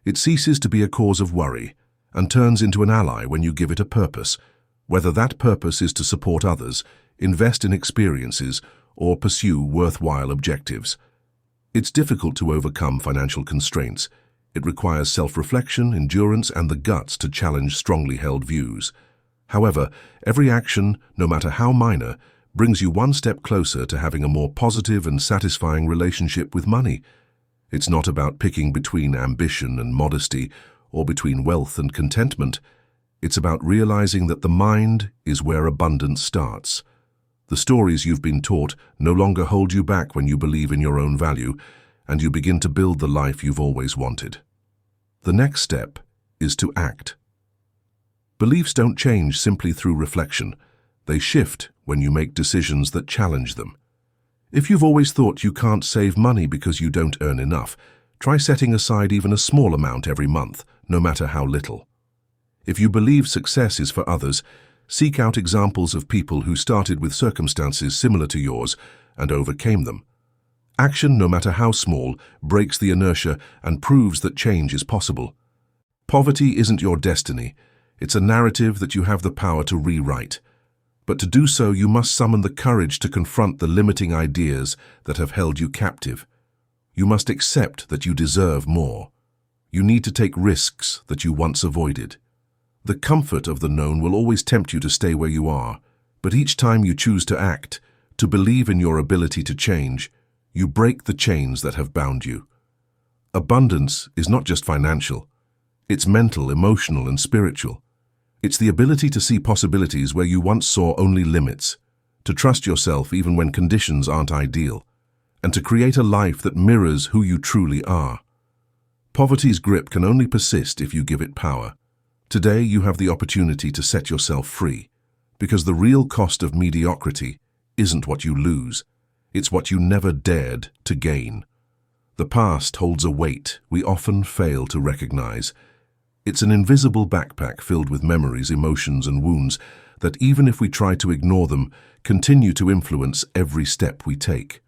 It ceases to be a cause of worry and turns into an ally when you give it a purpose, whether that purpose is to support others, invest in experiences, or pursue worthwhile objectives. It's difficult to overcome financial constraints. It requires self-reflection, endurance, and the guts to challenge strongly held views. However, every action, no matter how minor, brings you one step closer to having a more positive and satisfying relationship with money. It's not about picking between ambition and modesty or between wealth and contentment. It's about realizing that the mind is where abundance starts. The stories you've been taught no longer hold you back when you believe in your own value, and you begin to build the life you've always wanted. The next step is to act. Beliefs don't change simply through reflection. They shift when you make decisions that challenge them. If you've always thought you can't save money because you don't earn enough, try setting aside even a small amount every month, no matter how little. If you believe success is for others, seek out examples of people who started with circumstances similar to yours and overcame them. Action, no matter how small, breaks the inertia and proves that change is possible. Poverty isn't your destiny. It's a narrative that you have the power to rewrite. But to do so, you must summon the courage to confront the limiting ideas that have held you captive. You must accept that you deserve more. You need to take risks that you once avoided. The comfort of the known will always tempt you to stay where you are, but each time you choose to act, to believe in your ability to change, you break the chains that have bound you. Abundance is not just financial. It's mental, emotional, and spiritual. It's the ability to see possibilities where you once saw only limits, to trust yourself even when conditions aren't ideal, and to create a life that mirrors who you truly are. Poverty's grip can only persist if you give it power. Today you have the opportunity to set yourself free, because the real cost of mediocrity isn't what you lose, it's what you never dared to gain. The past holds a weight we often fail to recognize. It's an invisible backpack filled with memories, emotions, and wounds that, even if we try to ignore them, continue to influence every step we take.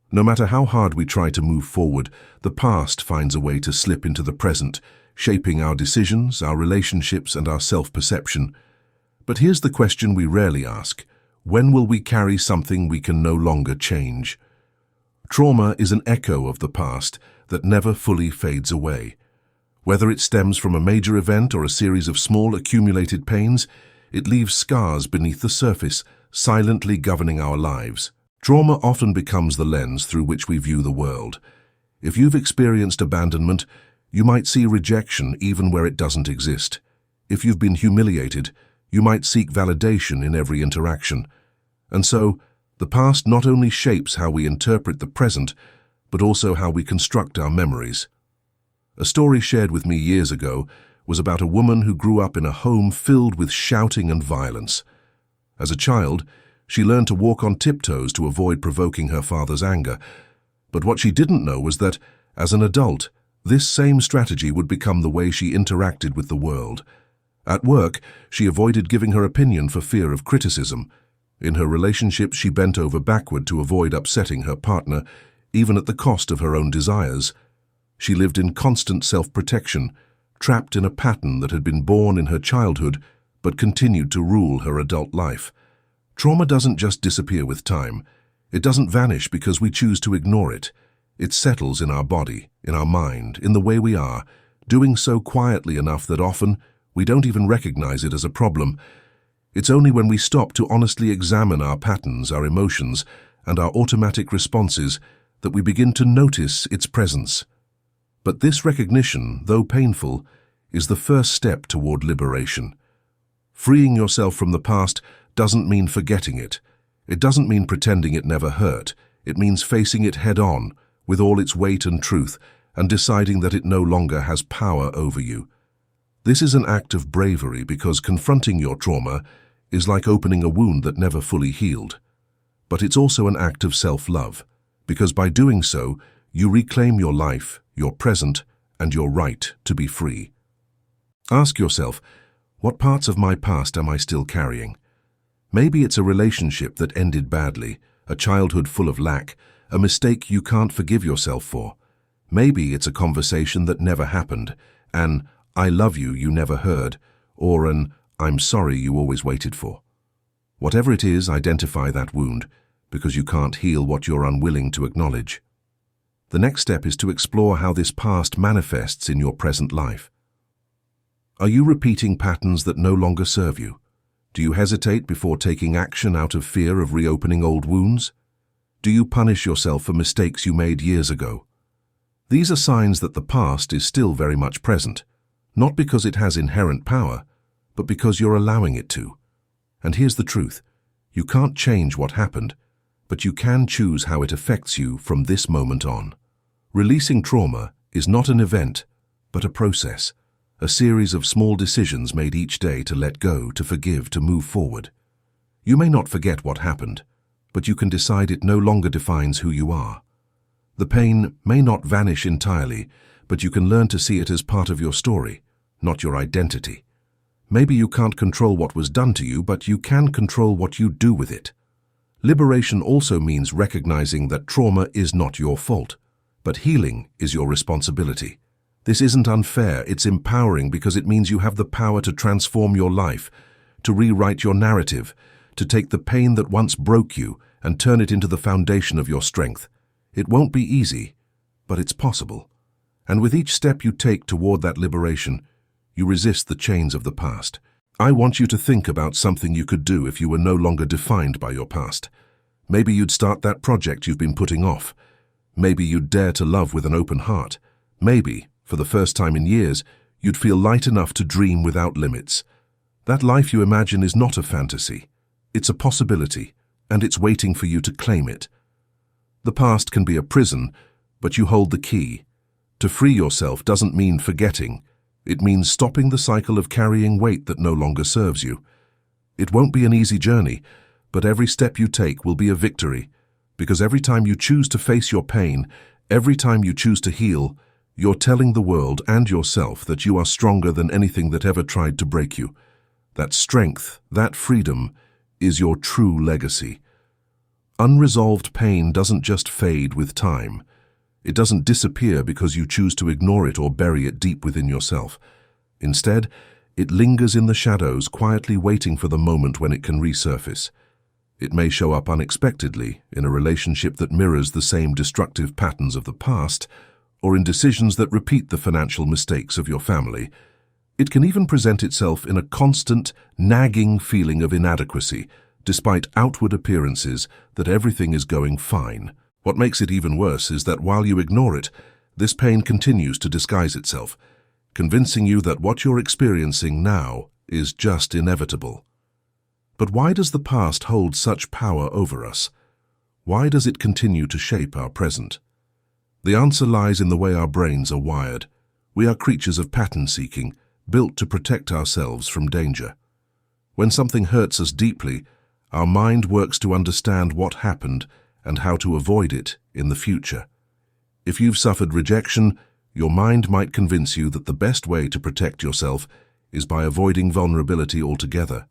No matter how hard we try to move forward, the past finds a way to slip into the present, shaping our decisions, our relationships, and our self-perception. But here's the question we rarely ask: when will we carry something we can no longer change? Trauma is an echo of the past that never fully fades away. Whether it stems from a major event or a series of small accumulated pains, it leaves scars beneath the surface, silently governing our lives. Trauma often becomes the lens through which we view the world. If you've experienced abandonment, you might see rejection even where it doesn't exist. If you've been humiliated, you might seek validation in every interaction. And so, the past not only shapes how we interpret the present, but also how we construct our memories. A story shared with me years ago was about a woman who grew up in a home filled with shouting and violence. As a child, she learned to walk on tiptoes to avoid provoking her father's anger. But what she didn't know was that, as an adult, this same strategy would become the way she interacted with the world. At work, she avoided giving her opinion for fear of criticism. In her relationships, she bent over backward to avoid upsetting her partner, even at the cost of her own desires. She lived in constant self-protection, trapped in a pattern that had been born in her childhood but continued to rule her adult life. Trauma doesn't just disappear with time. It doesn't vanish because we choose to ignore it. It settles in our body, in our mind, in the way we are, doing so quietly enough that often we don't even recognize it as a problem. It's only when we stop to honestly examine our patterns, our emotions, and our automatic responses that we begin to notice its presence. But this recognition, though painful, is the first step toward liberation. Freeing yourself from the past doesn't mean forgetting it. It doesn't mean pretending it never hurt. It means facing it head-on, with all its weight and truth, and deciding that it no longer has power over you. This is an act of bravery because confronting your trauma is like opening a wound that never fully healed. But it's also an act of self-love, because by doing so, you reclaim your life, your present, and your right to be free. Ask yourself, what parts of my past am I still carrying? Maybe it's a relationship that ended badly, a childhood full of lack, a mistake you can't forgive yourself for. Maybe it's a conversation that never happened, an "I love you" you never heard, or an "I'm sorry" you always waited for. Whatever it is, identify that wound, because you can't heal what you're unwilling to acknowledge. The next step is to explore how this past manifests in your present life. Are you repeating patterns that no longer serve you? Do you hesitate before taking action out of fear of reopening old wounds? Do you punish yourself for mistakes you made years ago? These are signs that the past is still very much present, not because it has inherent power, but because you're allowing it to. And here's the truth. You can't change what happened, but you can choose how it affects you from this moment on. Releasing trauma is not an event, but a process, a series of small decisions made each day to let go, to forgive, to move forward. You may not forget what happened, but you can decide it no longer defines who you are. The pain may not vanish entirely, but you can learn to see it as part of your story, not your identity. Maybe you can't control what was done to you, but you can control what you do with it. Liberation also means recognizing that trauma is not your fault, but healing is your responsibility. This isn't unfair, it's empowering because it means you have the power to transform your life, to rewrite your narrative, to take the pain that once broke you and turn it into the foundation of your strength. It won't be easy, but it's possible. And with each step you take toward that liberation, you resist the chains of the past. I want you to think about something you could do if you were no longer defined by your past. Maybe you'd start that project you've been putting off. Maybe you'd dare to love with an open heart. Maybe, for the first time in years, you'd feel light enough to dream without limits. That life you imagine is not a fantasy. It's a possibility, and it's waiting for you to claim it. The past can be a prison, but you hold the key. To free yourself doesn't mean forgetting. It means stopping the cycle of carrying weight that no longer serves you. It won't be an easy journey, but every step you take will be a victory, because every time you choose to face your pain, every time you choose to heal, you're telling the world and yourself that you are stronger than anything that ever tried to break you. That strength, that freedom, is your true legacy. Unresolved pain doesn't just fade with time. It doesn't disappear because you choose to ignore it or bury it deep within yourself. Instead, it lingers in the shadows, quietly waiting for the moment when it can resurface. It may show up unexpectedly in a relationship that mirrors the same destructive patterns of the past, or in decisions that repeat the financial mistakes of your family. It can even present itself in a constant, nagging feeling of inadequacy, despite outward appearances that everything is going fine. What makes it even worse is that while you ignore it, this pain continues to disguise itself, convincing you that what you're experiencing now is just inevitable. But why does the past hold such power over us? Why does it continue to shape our present? The answer lies in the way our brains are wired. We are creatures of pattern-seeking, built to protect ourselves from danger. When something hurts us deeply, our mind works to understand what happened and how to avoid it in the future. If you've suffered rejection, your mind might convince you that the best way to protect yourself is by avoiding vulnerability altogether.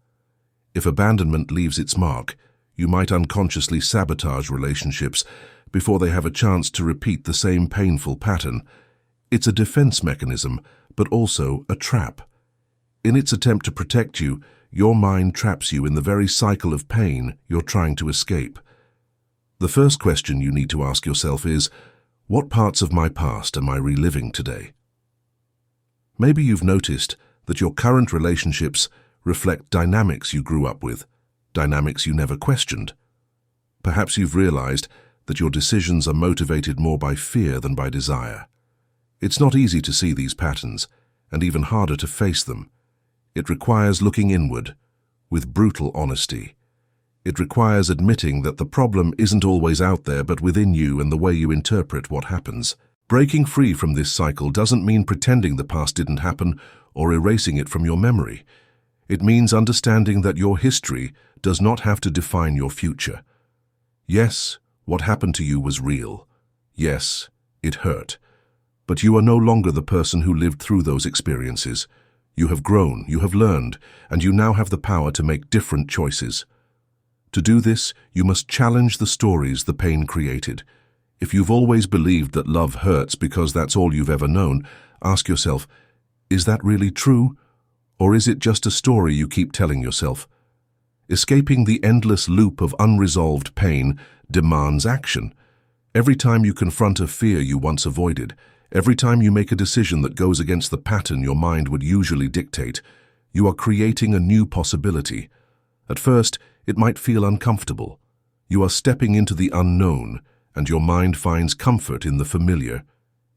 If abandonment leaves its mark, you might unconsciously sabotage relationships before they have a chance to repeat the same painful pattern. It's a defense mechanism, but also a trap. In its attempt to protect you, your mind traps you in the very cycle of pain you're trying to escape. The first question you need to ask yourself is, what parts of my past am I reliving today? Maybe you've noticed that your current relationships reflect dynamics you grew up with, dynamics you never questioned. Perhaps you've realized that your decisions are motivated more by fear than by desire. It's not easy to see these patterns, and even harder to face them. It requires looking inward, with brutal honesty. It requires admitting that the problem isn't always out there but within you and the way you interpret what happens. Breaking free from this cycle doesn't mean pretending the past didn't happen or erasing it from your memory. It means understanding that your history does not have to define your future. Yes, what happened to you was real. Yes, it hurt. But you are no longer the person who lived through those experiences. You have grown, you have learned, and you now have the power to make different choices. To do this, you must challenge the stories the pain created. If you've always believed that love hurts because that's all you've ever known, ask yourself, is that really true? Or is it just a story you keep telling yourself? Escaping the endless loop of unresolved pain demands action. Every time you confront a fear you once avoided, every time you make a decision that goes against the pattern your mind would usually dictate, you are creating a new possibility. At first, it might feel uncomfortable. You are stepping into the unknown, and your mind finds comfort in the familiar,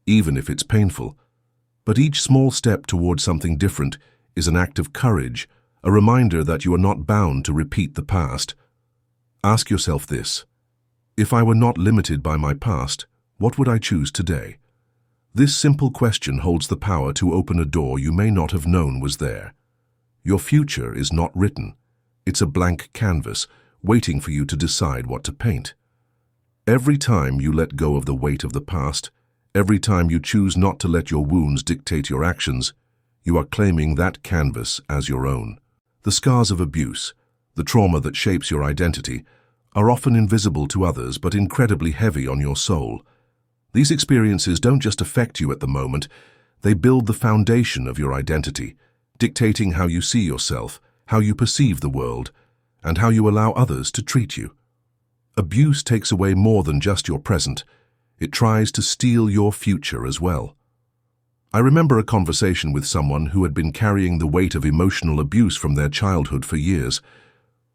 even if it's painful. But each small step towards something different is an act of courage, a reminder that you are not bound to repeat the past. Ask yourself this: if I were not limited by my past, what would I choose today? This simple question holds the power to open a door you may not have known was there. Your future is not written. It's a blank canvas, waiting for you to decide what to paint. Every time you let go of the weight of the past, every time you choose not to let your wounds dictate your actions, you are claiming that canvas as your own. The scars of abuse, the trauma that shapes your identity, are often invisible to others but incredibly heavy on your soul. These experiences don't just affect you at the moment, they build the foundation of your identity, dictating how you see yourself, how you perceive the world, and how you allow others to treat you. Abuse takes away more than just your present. It tries to steal your future as well. I remember a conversation with someone who had been carrying the weight of emotional abuse from their childhood for years.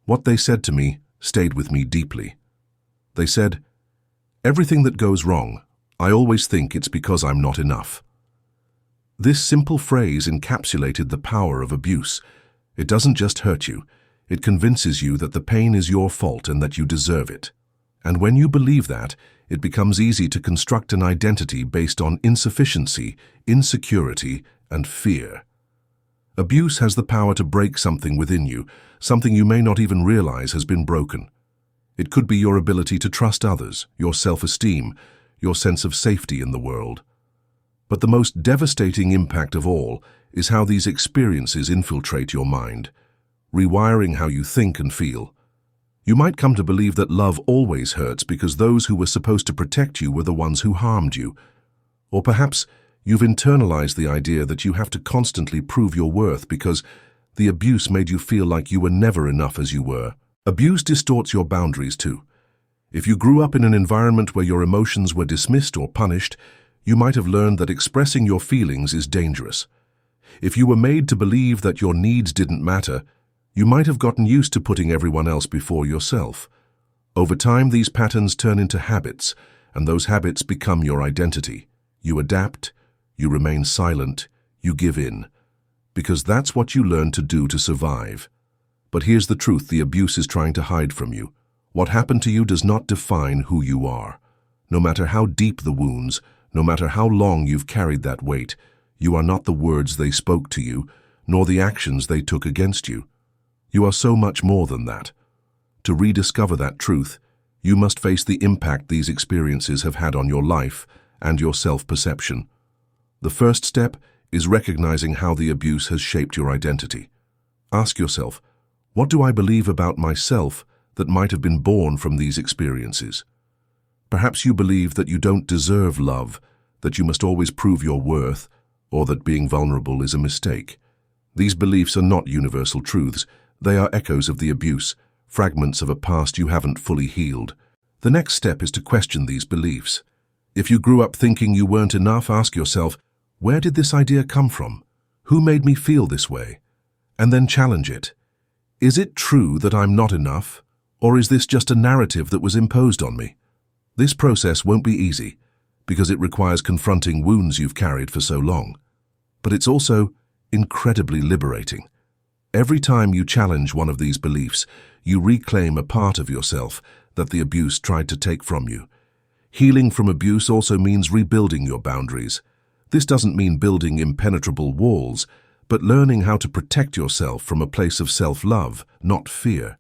What they said to me stayed with me deeply. They said, "Everything that goes wrong, I always think it's because I'm not enough." This simple phrase encapsulated the power of abuse. It doesn't just hurt you, it convinces you that the pain is your fault and that you deserve it. And when you believe that, it becomes easy to construct an identity based on insufficiency, insecurity, and fear. Abuse has the power to break something within you, something you may not even realize has been broken. It could be your ability to trust others, your self-esteem, your sense of safety in the world. But the most devastating impact of all is how these experiences infiltrate your mind, rewiring how you think and feel. You might come to believe that love always hurts because those who were supposed to protect you were the ones who harmed you. Or perhaps you've internalized the idea that you have to constantly prove your worth because the abuse made you feel like you were never enough as you were. Abuse distorts your boundaries too. If you grew up in an environment where your emotions were dismissed or punished, you might have learned that expressing your feelings is dangerous. If you were made to believe that your needs didn't matter, you might have gotten used to putting everyone else before yourself. Over time, these patterns turn into habits, and those habits become your identity. You adapt, you remain silent, you give in, because that's what you learn to do to survive. But here's the truth the abuse is trying to hide from you. What happened to you does not define who you are. No matter how deep the wounds, no matter how long you've carried that weight, you are not the words they spoke to you, nor the actions they took against you. You are so much more than that. To rediscover that truth, you must face the impact these experiences have had on your life and your self-perception. The first step is recognizing how the abuse has shaped your identity. Ask yourself, what do I believe about myself that might have been born from these experiences? Perhaps you believe that you don't deserve love, that you must always prove your worth, or that being vulnerable is a mistake. These beliefs are not universal truths. They are echoes of the abuse, fragments of a past you haven't fully healed. The next step is to question these beliefs. If you grew up thinking you weren't enough, ask yourself, where did this idea come from? Who made me feel this way? and then challenge it. Is it true that I'm not enough, or is this just a narrative that was imposed on me? This process won't be easy, because it requires confronting wounds you've carried for so long. But it's also incredibly liberating. Every time you challenge one of these beliefs, you reclaim a part of yourself that the abuse tried to take from you. Healing from abuse also means rebuilding your boundaries. This doesn't mean building impenetrable walls, but learning how to protect yourself from a place of self-love, not fear.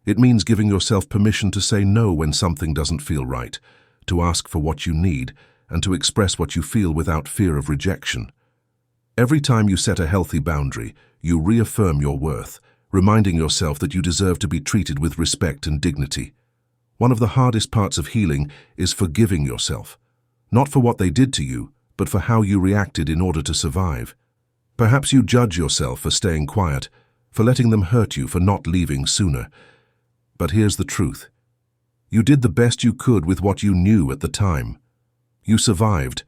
It means giving yourself permission to say no when something doesn't feel right, to ask for what you need, and to express what you feel without fear of rejection. Every time you set a healthy boundary, you reaffirm your worth, reminding yourself that you deserve to be treated with respect and dignity. One of the hardest parts of healing is forgiving yourself, not for what they did to you, but for how you reacted in order to survive. Perhaps you judge yourself for staying quiet, for letting them hurt you, for not leaving sooner. But here's the truth. You did the best you could with what you knew at the time. You survived,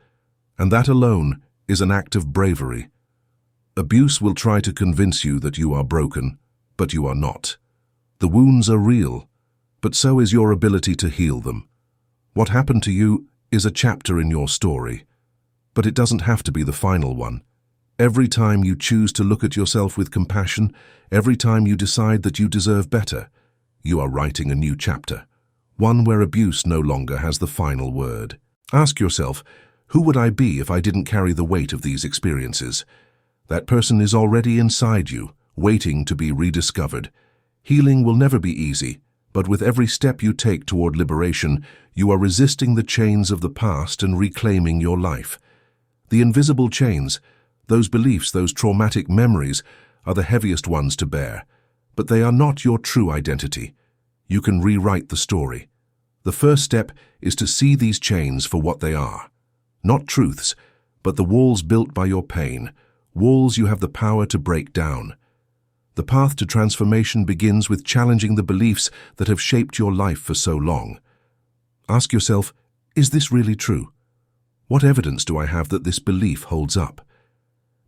and that alone is an act of bravery. Abuse will try to convince you that you are broken, but you are not. The wounds are real, but so is your ability to heal them. What happened to you is a chapter in your story, but it doesn't have to be the final one. Every time you choose to look at yourself with compassion, every time you decide that you deserve better, you are writing a new chapter, one where abuse no longer has the final word. Ask yourself, who would I be if I didn't carry the weight of these experiences? That person is already inside you, waiting to be rediscovered. Healing will never be easy, but with every step you take toward liberation, you are resisting the chains of the past and reclaiming your life. The invisible chains, those beliefs, those traumatic memories, are the heaviest ones to bear, but they are not your true identity. You can rewrite the story. The first step is to see these chains for what they are. Not truths, but the walls built by your pain, walls you have the power to break down. The path to transformation begins with challenging the beliefs that have shaped your life for so long. Ask yourself, is this really true? What evidence do I have that this belief holds up?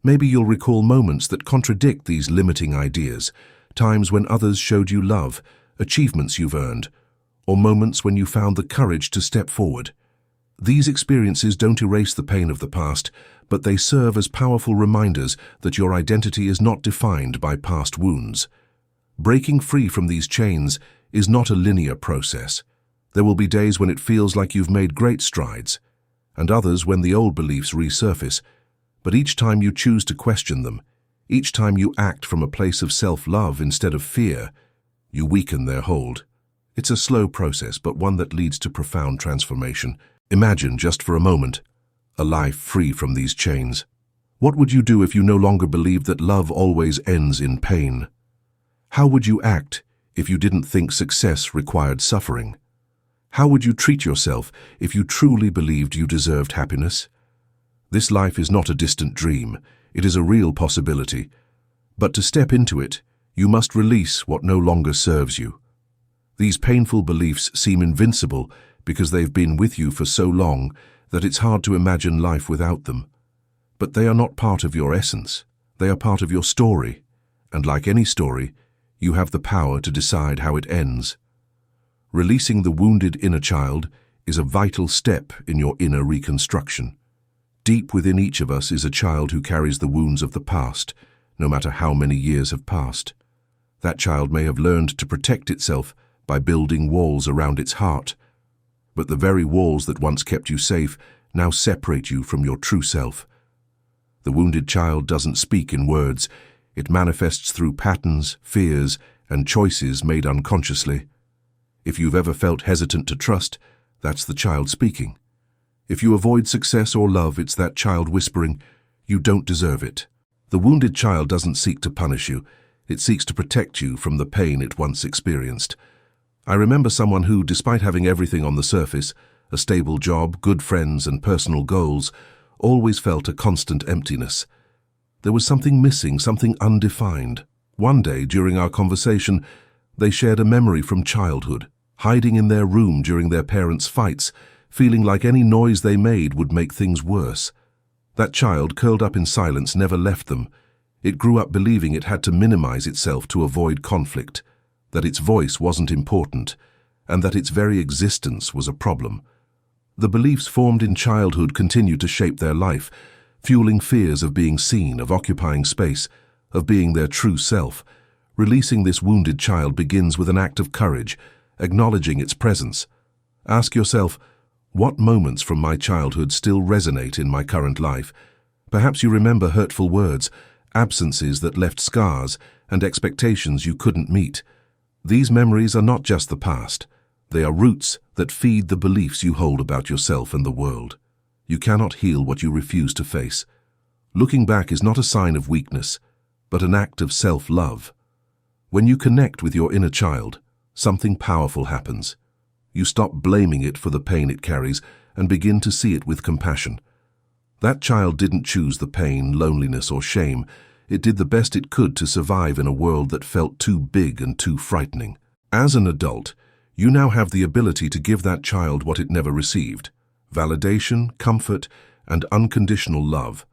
Maybe you'll recall moments that contradict these limiting ideas, times when others showed you love, achievements you've earned, or moments when you found the courage to step forward. These experiences don't erase the pain of the past, but they serve as powerful reminders that your identity is not defined by past wounds. Breaking free from these chains is not a linear process. There will be days when it feels like you've made great strides, and others when the old beliefs resurface. But each time you choose to question them, each time you act from a place of self-love instead of fear, you weaken their hold. It's a slow process, but one that leads to profound transformation. Imagine, just for a moment, a life free from these chains. What would you do if you no longer believed that love always ends in pain? How would you act if you didn't think success required suffering? How would you treat yourself if you truly believed you deserved happiness? This life is not a distant dream, it is a real possibility. But to step into it, you must release what no longer serves you. These painful beliefs seem invincible because they've been with you for so long that it's hard to imagine life without them. But they are not part of your essence. They are part of your story. And like any story, you have the power to decide how it ends. Releasing the wounded inner child is a vital step in your inner reconstruction. Deep within each of us is a child who carries the wounds of the past, no matter how many years have passed. That child may have learned to protect itself by building walls around its heart, but the very walls that once kept you safe now separate you from your true self. The wounded child doesn't speak in words. It manifests through patterns, fears, and choices made unconsciously. If you've ever felt hesitant to trust, that's the child speaking. If you avoid success or love, it's that child whispering, "You don't deserve it." The wounded child doesn't seek to punish you. It seeks to protect you from the pain it once experienced. I remember someone who, despite having everything on the surface, a stable job, good friends, and personal goals, always felt a constant emptiness. There was something missing, something undefined. One day, during our conversation, they shared a memory from childhood, hiding in their room during their parents' fights, feeling like any noise they made would make things worse. That child, curled up in silence, never left them. It grew up believing it had to minimize itself to avoid conflict, that its voice wasn't important, and that its very existence was a problem. The beliefs formed in childhood continue to shape their life, fueling fears of being seen, of occupying space, of being their true self. Releasing this wounded child begins with an act of courage, acknowledging its presence. Ask yourself, what moments from my childhood still resonate in my current life? Perhaps you remember hurtful words, absences that left scars, and expectations you couldn't meet. These memories are not just the past. They are roots that feed the beliefs you hold about yourself and the world. You cannot heal what you refuse to face. Looking back is not a sign of weakness, but an act of self-love. When you connect with your inner child, something powerful happens. You stop blaming it for the pain it carries and begin to see it with compassion. That child didn't choose the pain, loneliness, or shame. It did the best it could to survive in a world that felt too big and too frightening. As an adult, you now have the ability to give that child what it never received: validation, comfort, and unconditional love.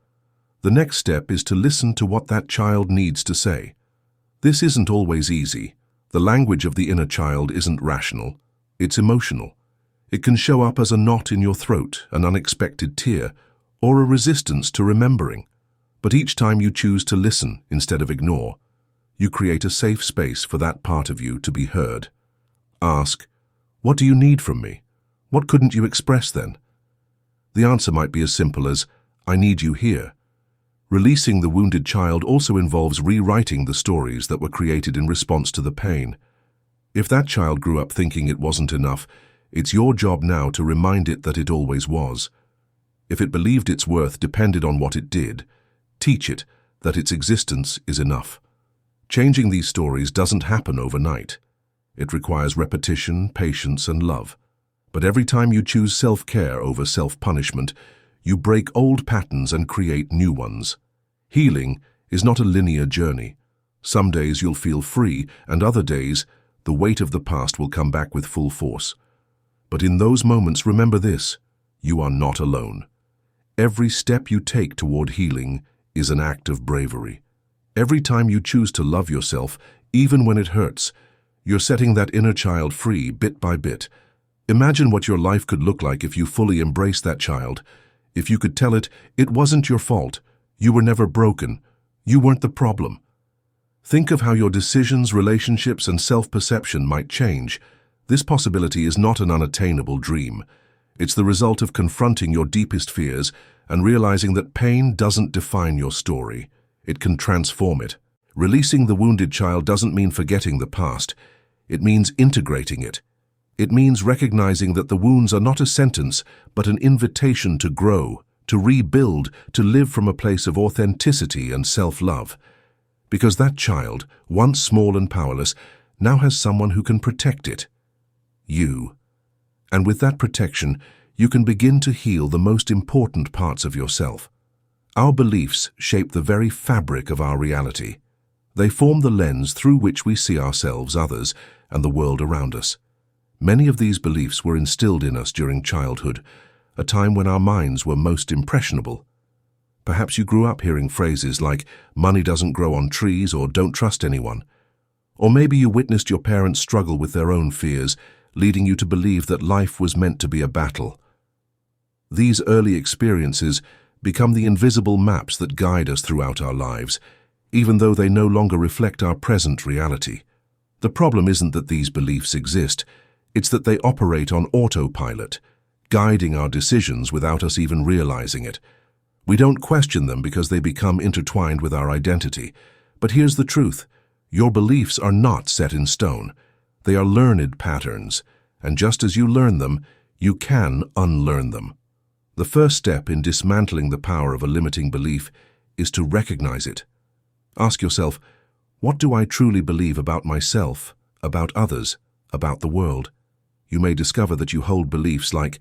The next step is to listen to what that child needs to say. This isn't always easy. The language of the inner child isn't rational. It's emotional. It can show up as a knot in your throat, an unexpected tear, or a resistance to remembering. But each time you choose to listen instead of ignore, you create a safe space for that part of you to be heard. Ask, what do you need from me? What couldn't you express then? The answer might be as simple as, I need you here. Releasing the wounded child also involves rewriting the stories that were created in response to the pain. If that child grew up thinking it wasn't enough, it's your job now to remind it that it always was. If it believed its worth depended on what it did, teach it that its existence is enough. Changing these stories doesn't happen overnight. It requires repetition, patience, and love. But every time you choose self-care over self-punishment, you break old patterns and create new ones. Healing is not a linear journey. Some days you'll feel free, and other days, the weight of the past will come back with full force. But in those moments, remember this: you are not alone. Every step you take toward healing is an act of bravery. Every time you choose to love yourself, even when it hurts, you're setting that inner child free bit by bit. Imagine what your life could look like if you fully embraced that child. If you could tell it, it wasn't your fault, you were never broken, you weren't the problem. Think of how your decisions, relationships, and self-perception might change. This possibility is not an unattainable dream. It's the result of confronting your deepest fears and realizing that pain doesn't define your story. It can transform it. Releasing the wounded child doesn't mean forgetting the past. It means integrating it. It means recognizing that the wounds are not a sentence, but an invitation to grow, to rebuild, to live from a place of authenticity and self-love. Because that child, once small and powerless, now has someone who can protect it. You. And with that protection, you can begin to heal the most important parts of yourself. Our beliefs shape the very fabric of our reality. They form the lens through which we see ourselves, others, and the world around us. Many of these beliefs were instilled in us during childhood, a time when our minds were most impressionable. Perhaps you grew up hearing phrases like, money doesn't grow on trees, or don't trust anyone. Or maybe you witnessed your parents struggle with their own fears, leading you to believe that life was meant to be a battle. These early experiences become the invisible maps that guide us throughout our lives, even though they no longer reflect our present reality. The problem isn't that these beliefs exist, it's that they operate on autopilot, guiding our decisions without us even realizing it. We don't question them because they become intertwined with our identity. But here's the truth: your beliefs are not set in stone. They are learned patterns, and just as you learn them, you can unlearn them. The first step in dismantling the power of a limiting belief is to recognize it. Ask yourself, what do I truly believe about myself, about others, about the world? You may discover that you hold beliefs like,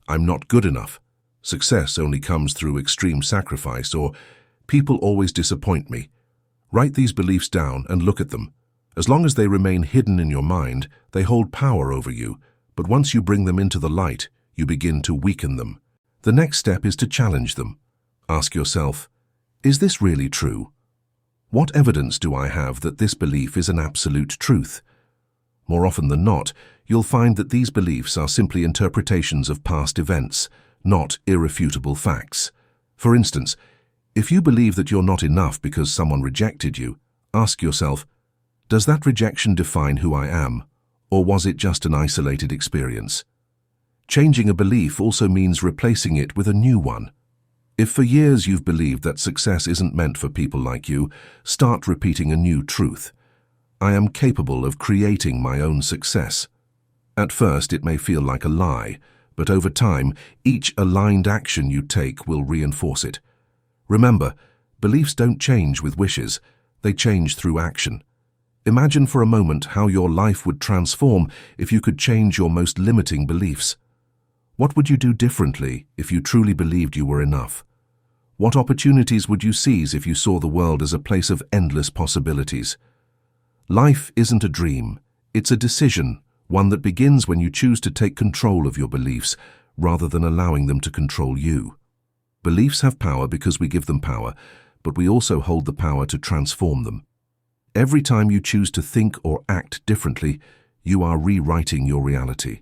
I'm not good enough, success only comes through extreme sacrifice, or people always disappoint me. Write these beliefs down and look at them. As long as they remain hidden in your mind, they hold power over you, but once you bring them into the light, you begin to weaken them. The next step is to challenge them. Ask yourself, is this really true? What evidence do I have that this belief is an absolute truth? More often than not, you'll find that these beliefs are simply interpretations of past events, not irrefutable facts. For instance, if you believe that you're not enough because someone rejected you, ask yourself, does that rejection define who I am, or was it just an isolated experience? Changing a belief also means replacing it with a new one. If for years you've believed that success isn't meant for people like you, start repeating a new truth. I am capable of creating my own success. At first, it may feel like a lie, but over time, each aligned action you take will reinforce it. Remember, beliefs don't change with wishes, they change through action. Imagine for a moment how your life would transform if you could change your most limiting beliefs. What would you do differently if you truly believed you were enough? What opportunities would you seize if you saw the world as a place of endless possibilities? Life isn't a dream, it's a decision, one that begins when you choose to take control of your beliefs rather than allowing them to control you. Beliefs have power because we give them power, but we also hold the power to transform them. Every time you choose to think or act differently, you are rewriting your reality.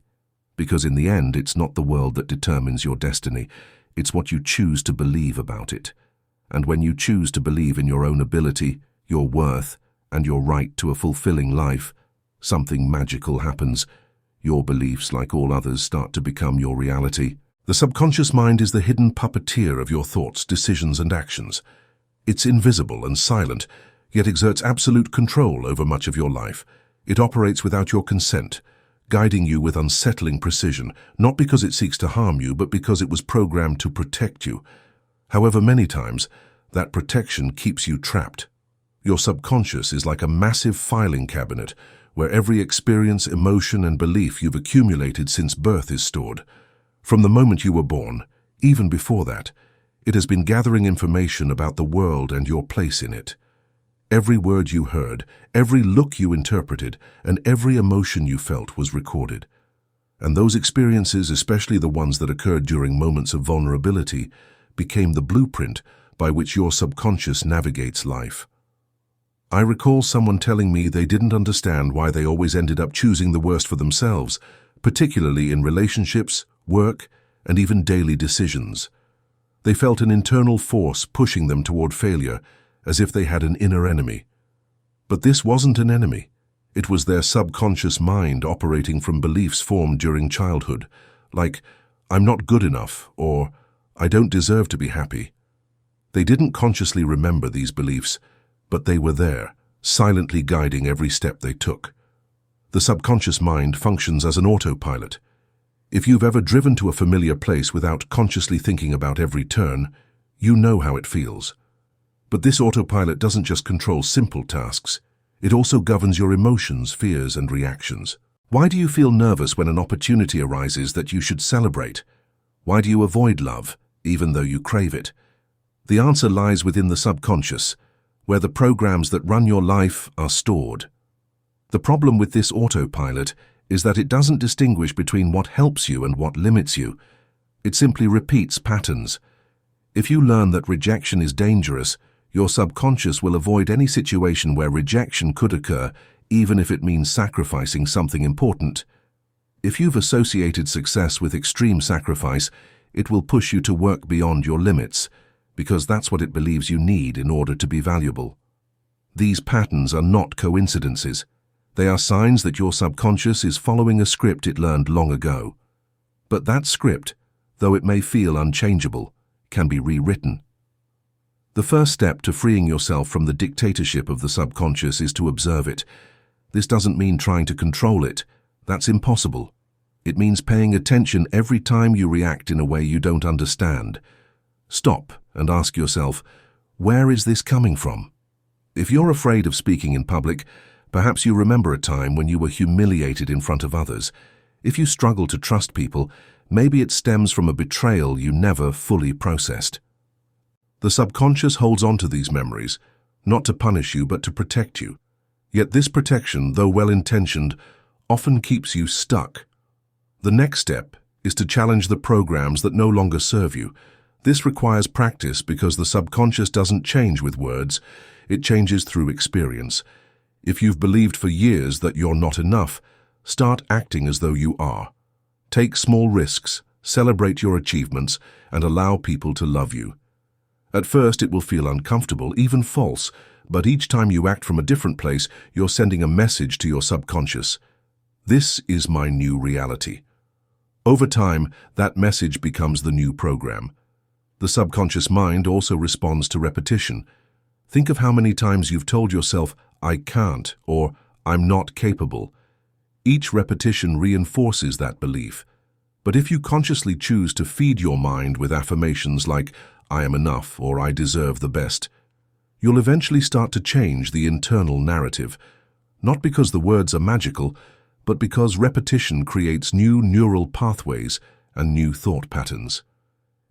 Because in the end, it's not the world that determines your destiny, it's what you choose to believe about it. And when you choose to believe in your own ability, your worth, and your right to a fulfilling life, something magical happens. Your beliefs, like all others, start to become your reality. The subconscious mind is the hidden puppeteer of your thoughts, decisions, and actions. It's invisible and silent, yet exerts absolute control over much of your life. It operates without your consent, guiding you with unsettling precision, not because it seeks to harm you, but because it was programmed to protect you. However, many times, that protection keeps you trapped. Your subconscious is like a massive filing cabinet where every experience, emotion, and belief you've accumulated since birth is stored. From the moment you were born, even before that, it has been gathering information about the world and your place in it. Every word you heard, every look you interpreted, and every emotion you felt was recorded. And those experiences, especially the ones that occurred during moments of vulnerability, became the blueprint by which your subconscious navigates life. I recall someone telling me they didn't understand why they always ended up choosing the worst for themselves, particularly in relationships, work, and even daily decisions. They felt an internal force pushing them toward failure, as if they had an inner enemy. But this wasn't an enemy. It was their subconscious mind operating from beliefs formed during childhood, like, I'm not good enough, or I don't deserve to be happy. They didn't consciously remember these beliefs, but they were there, silently guiding every step they took. The subconscious mind functions as an autopilot. If you've ever driven to a familiar place without consciously thinking about every turn, you know how it feels. But this autopilot doesn't just control simple tasks. It also governs your emotions, fears, and reactions. Why do you feel nervous when an opportunity arises that you should celebrate? Why do you avoid love, even though you crave it? The answer lies within the subconscious, where the programs that run your life are stored. The problem with this autopilot is that it doesn't distinguish between what helps you and what limits you. It simply repeats patterns. If you learn that rejection is dangerous, your subconscious will avoid any situation where rejection could occur, even if it means sacrificing something important. If you've associated success with extreme sacrifice, it will push you to work beyond your limits, because that's what it believes you need in order to be valuable. These patterns are not coincidences. They are signs that your subconscious is following a script it learned long ago. But that script, though it may feel unchangeable, can be rewritten. The first step to freeing yourself from the dictatorship of the subconscious is to observe it. This doesn't mean trying to control it. That's impossible. It means paying attention every time you react in a way you don't understand. Stop and ask yourself, where is this coming from? If you're afraid of speaking in public, perhaps you remember a time when you were humiliated in front of others. If you struggle to trust people, maybe it stems from a betrayal you never fully processed. The subconscious holds on to these memories, not to punish you but to protect you. Yet this protection, though well-intentioned, often keeps you stuck. The next step is to challenge the programs that no longer serve you. This requires practice because the subconscious doesn't change with words. It changes through experience. If you've believed for years that you're not enough, start acting as though you are. Take small risks, celebrate your achievements, and allow people to love you. At first, it will feel uncomfortable, even false, but each time you act from a different place, you're sending a message to your subconscious. This is my new reality. Over time, that message becomes the new program. The subconscious mind also responds to repetition. Think of how many times you've told yourself, "I can't," or "I'm not capable." Each repetition reinforces that belief. But if you consciously choose to feed your mind with affirmations like, "I am enough," or "I deserve the best," you'll eventually start to change the internal narrative. Not because the words are magical, but because repetition creates new neural pathways and new thought patterns.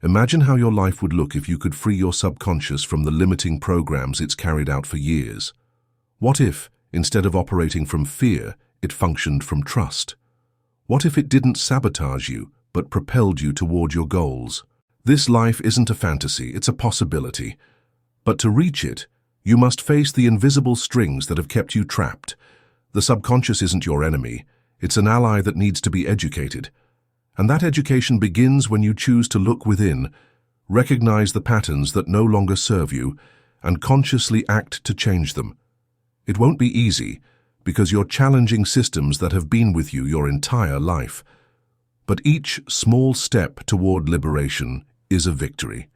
Imagine how your life would look if you could free your subconscious from the limiting programs it's carried out for years. What if, instead of operating from fear, it functioned from trust? What if it didn't sabotage you, but propelled you toward your goals? This life isn't a fantasy, it's a possibility. But to reach it, you must face the invisible strings that have kept you trapped. The subconscious isn't your enemy, it's an ally that needs to be educated. And that education begins when you choose to look within, recognize the patterns that no longer serve you, and consciously act to change them. It won't be easy, because you're challenging systems that have been with you your entire life. But each small step toward liberation is a victory.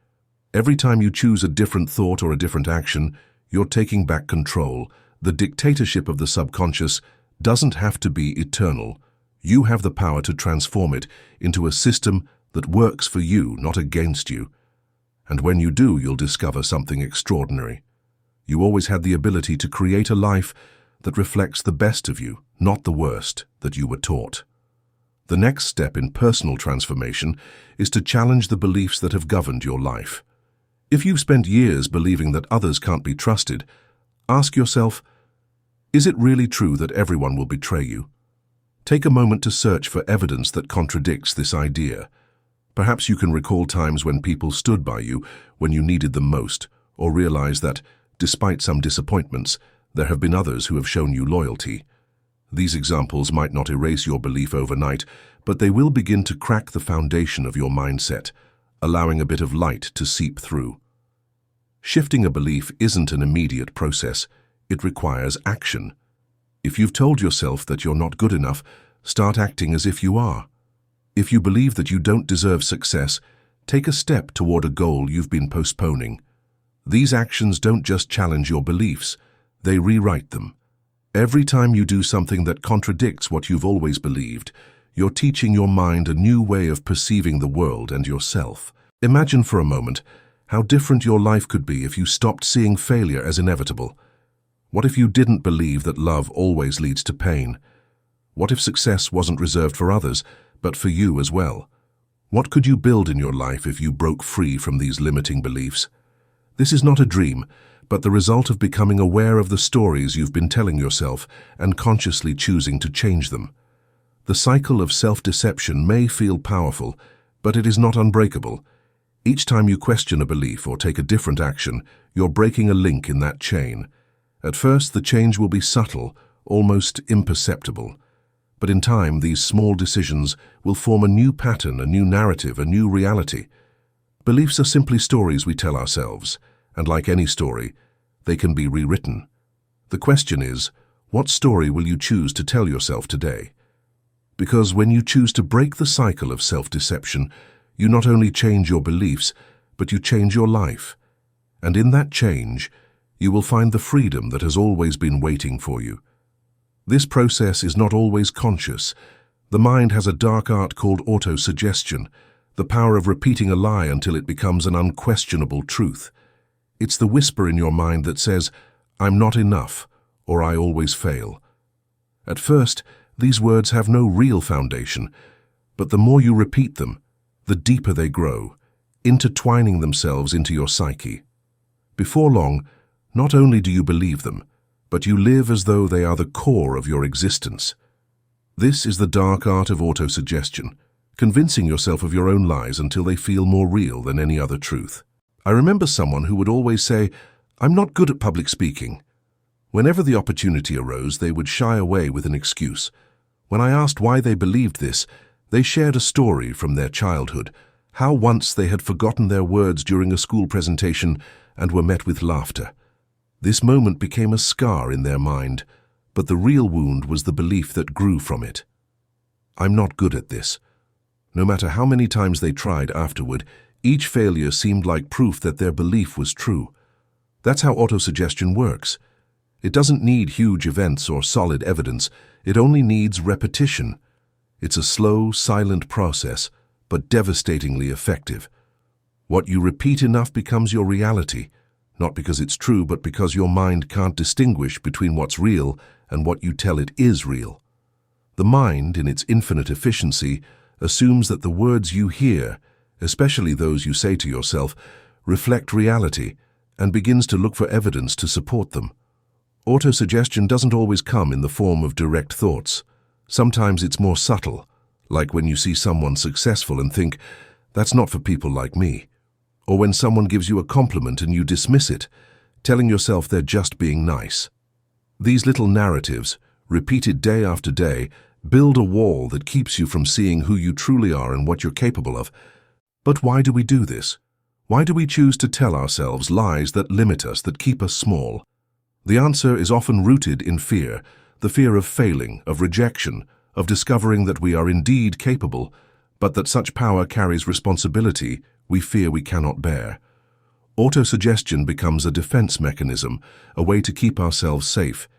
Every time you choose a different thought or a different action, you're taking back control. The dictatorship of the subconscious doesn't have to be eternal. You have the power to transform it into a system that works for you, not against you. And when you do, you'll discover something extraordinary. You always had the ability to create a life that reflects the best of you, not the worst that you were taught. The next step in personal transformation is to challenge the beliefs that have governed your life. If you've spent years believing that others can't be trusted, ask yourself, is it really true that everyone will betray you? Take a moment to search for evidence that contradicts this idea. Perhaps you can recall times when people stood by you when you needed them most, or realize that, despite some disappointments, there have been others who have shown you loyalty. These examples might not erase your belief overnight, but they will begin to crack the foundation of your mindset, allowing a bit of light to seep through. Shifting a belief isn't an immediate process. It requires action. If you've told yourself that you're not good enough, start acting as if you are. If you believe that you don't deserve success, take a step toward a goal you've been postponing. These actions don't just challenge your beliefs, they rewrite them. Every time you do something that contradicts what you've always believed, you're teaching your mind a new way of perceiving the world and yourself. Imagine for a moment how different your life could be if you stopped seeing failure as inevitable. What if you didn't believe that love always leads to pain? What if success wasn't reserved for others, but for you as well? What could you build in your life if you broke free from these limiting beliefs? This is not a dream, but the result of becoming aware of the stories you've been telling yourself and consciously choosing to change them. The cycle of self-deception may feel powerful, but it is not unbreakable. Each time you question a belief or take a different action, you're breaking a link in that chain. At first, the change will be subtle, almost imperceptible. But in time, these small decisions will form a new pattern, a new narrative, a new reality. Beliefs are simply stories we tell ourselves, and like any story, they can be rewritten. The question is, what story will you choose to tell yourself today? Because when you choose to break the cycle of self-deception, you not only change your beliefs, but you change your life. And in that change, you will find the freedom that has always been waiting for you. This process is not always conscious. The mind has a dark art called autosuggestion, the power of repeating a lie until it becomes an unquestionable truth. It's the whisper in your mind that says, "I'm not enough," or "I always fail." At first, these words have no real foundation, but the more you repeat them, the deeper they grow, intertwining themselves into your psyche. Before long, not only do you believe them, but you live as though they are the core of your existence. This is the dark art of autosuggestion, convincing yourself of your own lies until they feel more real than any other truth. I remember someone who would always say, I'm not good at public speaking. Whenever the opportunity arose, they would shy away with an excuse. When I asked why they believed this, they shared a story from their childhood, how once they had forgotten their words during a school presentation and were met with laughter. This moment became a scar in their mind, but the real wound was the belief that grew from it. I'm not good at this. No matter how many times they tried afterward, each failure seemed like proof that their belief was true. That's how autosuggestion works. It doesn't need huge events or solid evidence. It only needs repetition. It's a slow, silent process, but devastatingly effective. What you repeat enough becomes your reality, not because it's true, but because your mind can't distinguish between what's real and what you tell it is real. The mind, in its infinite efficiency, assumes that the words you hear, especially those you say to yourself, reflect reality and begins to look for evidence to support them. Autosuggestion doesn't always come in the form of direct thoughts. Sometimes it's more subtle, like when you see someone successful and think, that's not for people like me. Or when someone gives you a compliment and you dismiss it, telling yourself they're just being nice. These little narratives, repeated day after day, build a wall that keeps you from seeing who you truly are and what you're capable of. But why do we do this? Why do we choose to tell ourselves lies that limit us, that keep us small? The answer is often rooted in fear, the fear of failing, of rejection, of discovering that we are indeed capable, but that such power carries responsibility we fear we cannot bear. Autosuggestion becomes a defense mechanism, a way to keep ourselves safe,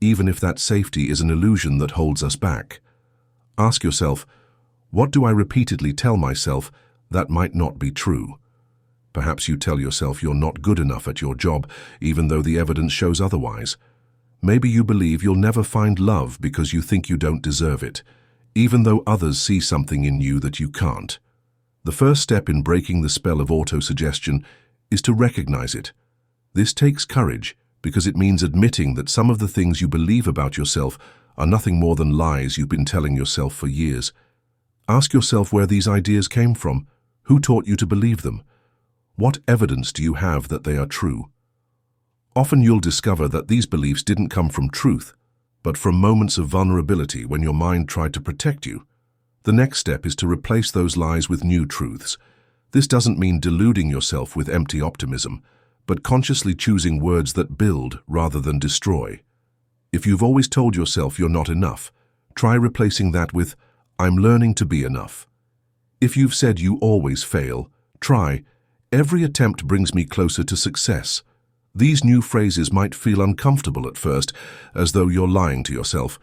even if that safety is an illusion that holds us back. Ask yourself, what do I repeatedly tell myself that might not be true? Perhaps you tell yourself you're not good enough at your job, even though the evidence shows otherwise. Maybe you believe you'll never find love because you think you don't deserve it, even though others see something in you that you can't. The first step in breaking the spell of autosuggestion is to recognize it. This takes courage because it means admitting that some of the things you believe about yourself are nothing more than lies you've been telling yourself for years. Ask yourself where these ideas came from. Who taught you to believe them? What evidence do you have that they are true? Often you'll discover that these beliefs didn't come from truth, but from moments of vulnerability when your mind tried to protect you. The next step is to replace those lies with new truths. This doesn't mean deluding yourself with empty optimism, but consciously choosing words that build rather than destroy. If you've always told yourself you're not enough, try replacing that with, I'm learning to be enough. If you've said you always fail, try, every attempt brings me closer to success. These new phrases might feel uncomfortable at first, as though you're lying to yourself.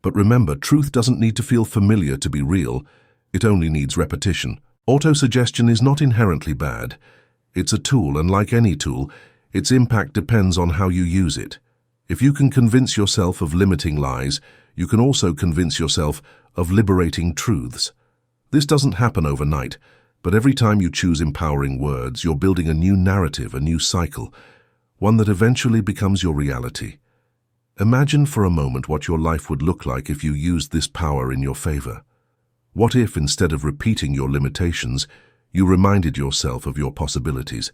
But remember, truth doesn't need to feel familiar to be real. It only needs repetition. Autosuggestion is not inherently bad. It's a tool, and like any tool, its impact depends on how you use it. If you can convince yourself of limiting lies, you can also convince yourself of liberating truths. This doesn't happen overnight, but every time you choose empowering words, you're building a new narrative, a new cycle, one that eventually becomes your reality. Imagine for a moment what your life would look like if you used this power in your favor. What if, instead of repeating your limitations, you reminded yourself of your possibilities?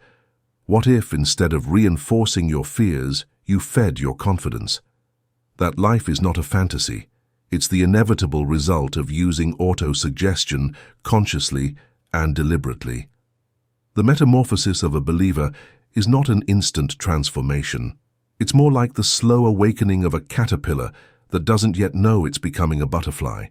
What if, instead of reinforcing your fears, you fed your confidence? That life is not a fantasy. It's the inevitable result of using autosuggestion consciously and deliberately. The metamorphosis of a believer is not an instant transformation. It's more like the slow awakening of a caterpillar that doesn't yet know it's becoming a butterfly.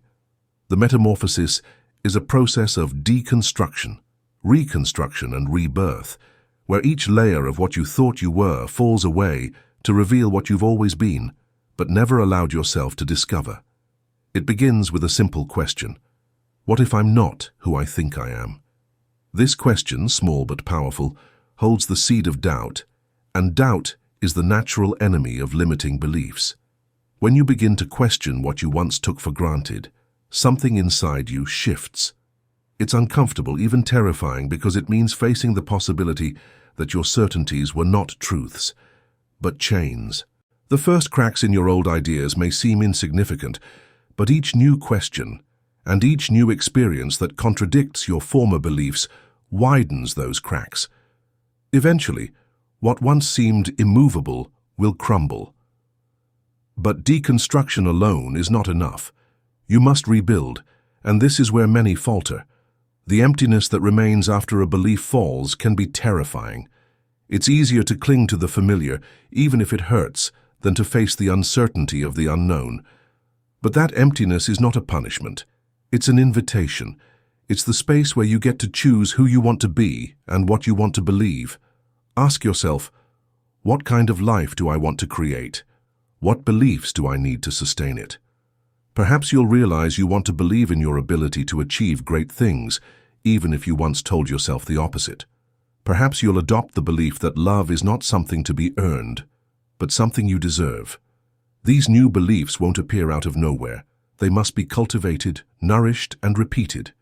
The metamorphosis is a process of deconstruction, reconstruction, and rebirth, where each layer of what you thought you were falls away to reveal what you've always been, but never allowed yourself to discover. It begins with a simple question. What if I'm not who I think I am? This question, small but powerful, holds the seed of doubt, and doubt is the natural enemy of limiting beliefs. When you begin to question what you once took for granted, something inside you shifts. It's uncomfortable, even terrifying, because it means facing the possibility that your certainties were not truths, but chains. The first cracks in your old ideas may seem insignificant, but each new question and each new experience that contradicts your former beliefs widens those cracks. Eventually, What once seemed immovable will crumble. But deconstruction alone is not enough. You must rebuild, and this is where many falter. The emptiness that remains after a belief falls can be terrifying. It's easier to cling to the familiar, even if it hurts, than to face the uncertainty of the unknown. But that emptiness is not a punishment. It's an invitation. It's the space where you get to choose who you want to be and what you want to believe. Ask yourself, what kind of life do I want to create? What beliefs do I need to sustain it? Perhaps you'll realize you want to believe in your ability to achieve great things, even if you once told yourself the opposite. Perhaps you'll adopt the belief that love is not something to be earned, but something you deserve. These new beliefs won't appear out of nowhere. They must be cultivated, nourished, and repeated.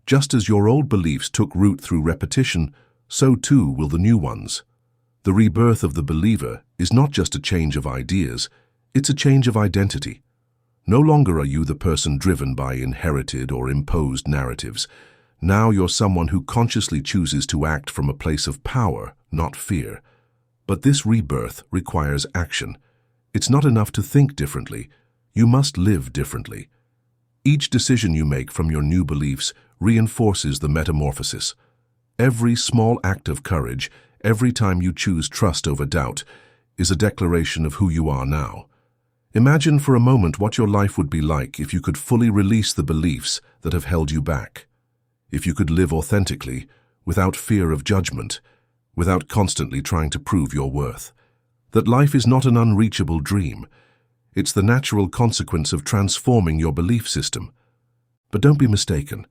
Just as your old beliefs took root through repetition, so too will the new ones. The rebirth of the believer is not just a change of ideas, it's a change of identity. No longer are you the person driven by inherited or imposed narratives. Now you're someone who consciously chooses to act from a place of power, not fear. But this rebirth requires action. It's not enough to think differently. You must live differently. Each decision you make from your new beliefs reinforces the metamorphosis. Every small act of courage, every time you choose trust over doubt, is a declaration of who you are now. Imagine for a moment what your life would be like if you could fully release the beliefs that have held you back. If you could live authentically, without fear of judgment, without constantly trying to prove your worth. That life is not an unreachable dream. It's the natural consequence of transforming your belief system. But don't be mistaken.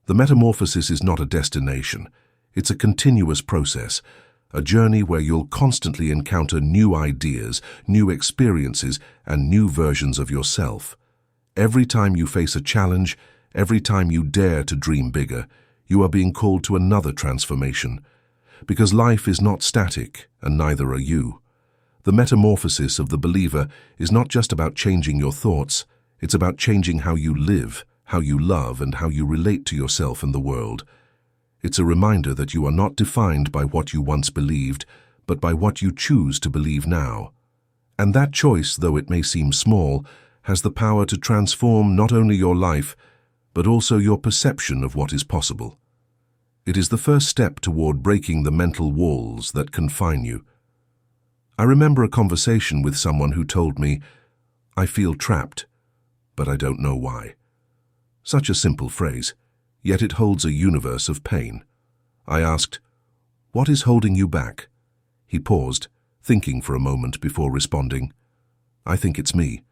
The metamorphosis is not a destination. It's a continuous process, a journey where you'll constantly encounter new ideas, new experiences, and new versions of yourself. Every time you face a challenge, every time you dare to dream bigger, you are being called to another transformation. Because life is not static, and neither are you. The metamorphosis of the believer is not just about changing your thoughts, it's about changing how you live, how you love, and how you relate to yourself and the world. It's a reminder that you are not defined by what you once believed, but by what you choose to believe now. And that choice, though it may seem small, has the power to transform not only your life, but also your perception of what is possible. It is the first step toward breaking the mental walls that confine you. I remember a conversation with someone who told me, "I feel trapped, but I don't know why." Such a simple phrase, yet it holds a universe of pain. I asked, "What is holding you back?" He paused, thinking for a moment before responding, "I think it's me."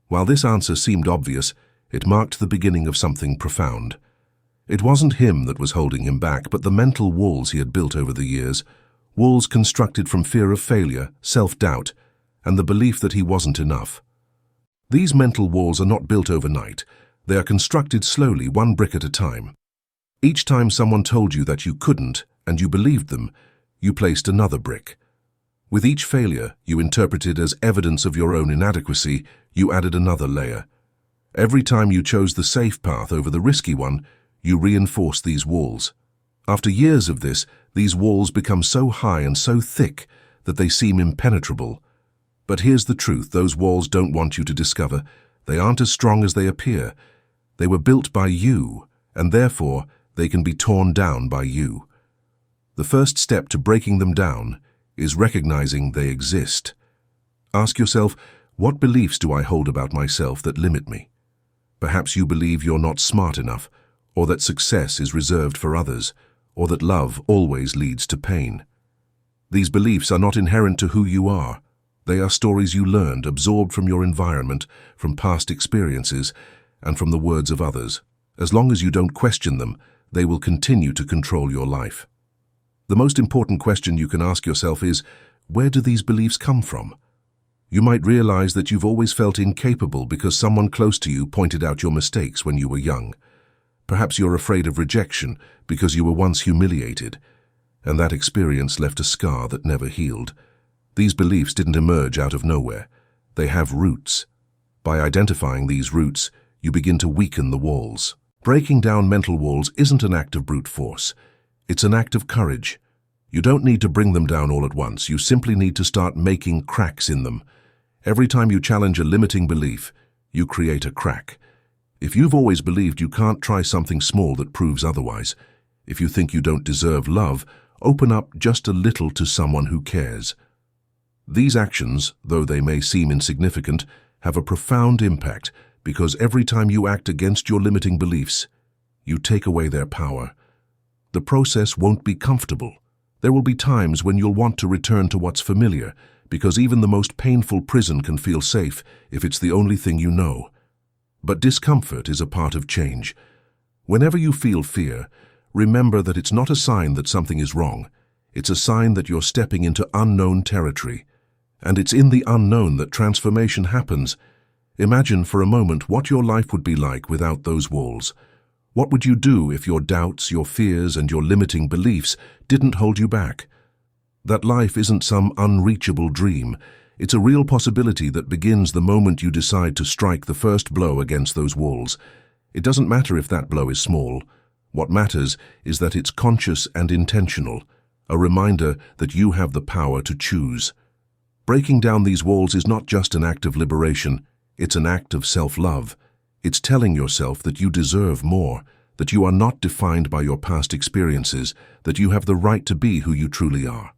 While this answer seemed obvious, it marked the beginning of something profound. It wasn't him that was holding him back, but the mental walls he had built over the years, walls constructed from fear of failure, self-doubt, and the belief that he wasn't enough. These mental walls are not built overnight. They are constructed slowly, one brick at a time. Each time someone told you that you couldn't, and you believed them, you placed another brick. With each failure you interpreted as evidence of your own inadequacy, you added another layer. Every time you chose the safe path over the risky one, you reinforced these walls. After years of this, these walls become so high and so thick that they seem impenetrable. But here's the truth: those walls don't want you to discover. They aren't as strong as they appear. They were built by you, and therefore they can be torn down by you. The first step to breaking them down is recognizing they exist. Ask yourself, what beliefs do I hold about myself that limit me? Perhaps you believe you're not smart enough, or that success is reserved for others, or that love always leads to pain. These beliefs are not inherent to who you are. They are stories you learned, absorbed from your environment, from past experiences, and from the words of others. As long as you don't question them, they will continue to control your life. The most important question you can ask yourself is, where do these beliefs come from? You might realize that you've always felt incapable because someone close to you pointed out your mistakes when you were young. Perhaps you're afraid of rejection because you were once humiliated, and that experience left a scar that never healed. These beliefs didn't emerge out of nowhere. They have roots. By identifying these roots, you begin to weaken the walls. Breaking down mental walls isn't an act of brute force. It's an act of courage. You don't need to bring them down all at once. You simply need to start making cracks in them. Every time you challenge a limiting belief, you create a crack. If you've always believed you can't try something small that proves otherwise, if you think you don't deserve love, open up just a little to someone who cares. These actions, though they may seem insignificant, have a profound impact because every time you act against your limiting beliefs, you take away their power. The process won't be comfortable. There will be times when you'll want to return to what's familiar, because even the most painful prison can feel safe if it's the only thing you know. But discomfort is a part of change. Whenever you feel fear, remember that it's not a sign that something is wrong. It's a sign that you're stepping into unknown territory. And it's in the unknown that transformation happens. Imagine for a moment what your life would be like without those walls. What would you do if your doubts, your fears, and your limiting beliefs didn't hold you back? That life isn't some unreachable dream. It's a real possibility that begins the moment you decide to strike the first blow against those walls. It doesn't matter if that blow is small. What matters is that it's conscious and intentional, a reminder that you have the power to choose. Breaking down these walls is not just an act of liberation, it's an act of self-love. It's telling yourself that you deserve more, that you are not defined by your past experiences, that you have the right to be who you truly are.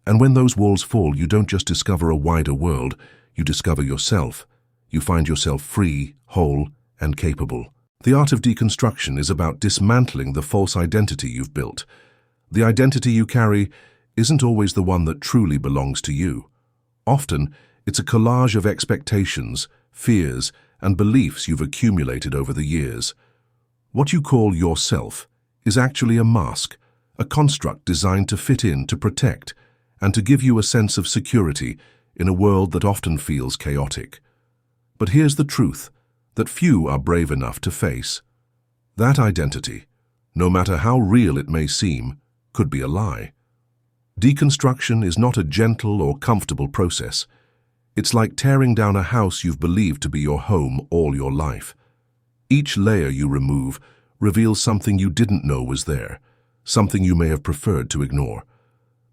And when those walls fall, you don't just discover a wider world, you discover yourself. You find yourself free, whole, and capable. The art of deconstruction is about dismantling the false identity you've built. The identity you carry isn't always the one that truly belongs to you. Often, it's a collage of expectations, fears, and beliefs you've accumulated over the years. What you call yourself is actually a mask, a construct designed to fit in, to protect, and to give you a sense of security in a world that often feels chaotic. But here's the truth that few are brave enough to face. That identity, no matter how real it may seem, could be a lie. Deconstruction is not a gentle or comfortable process. It's like tearing down a house you've believed to be your home all your life. Each layer you remove reveals something you didn't know was there, something you may have preferred to ignore.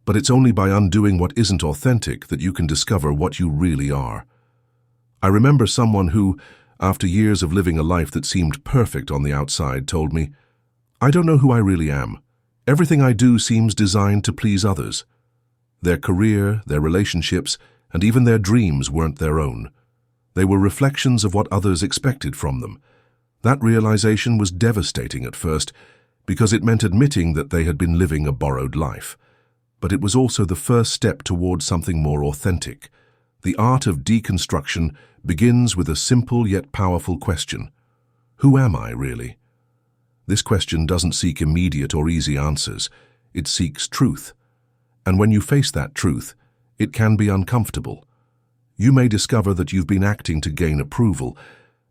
But it's only by undoing what isn't authentic that you can discover what you really are. I remember someone who, after years of living a life that seemed perfect on the outside, told me, "I don't know who I really am. Everything I do seems designed to please others." Their career, their relationships, and even their dreams weren't their own. They were reflections of what others expected from them. That realization was devastating at first because it meant admitting that they had been living a borrowed life. But it was also the first step towards something more authentic. The art of deconstruction begins with a simple yet powerful question. Who am I, really? This question doesn't seek immediate or easy answers. It seeks truth. And when you face that truth, it can be uncomfortable. You may discover that you've been acting to gain approval,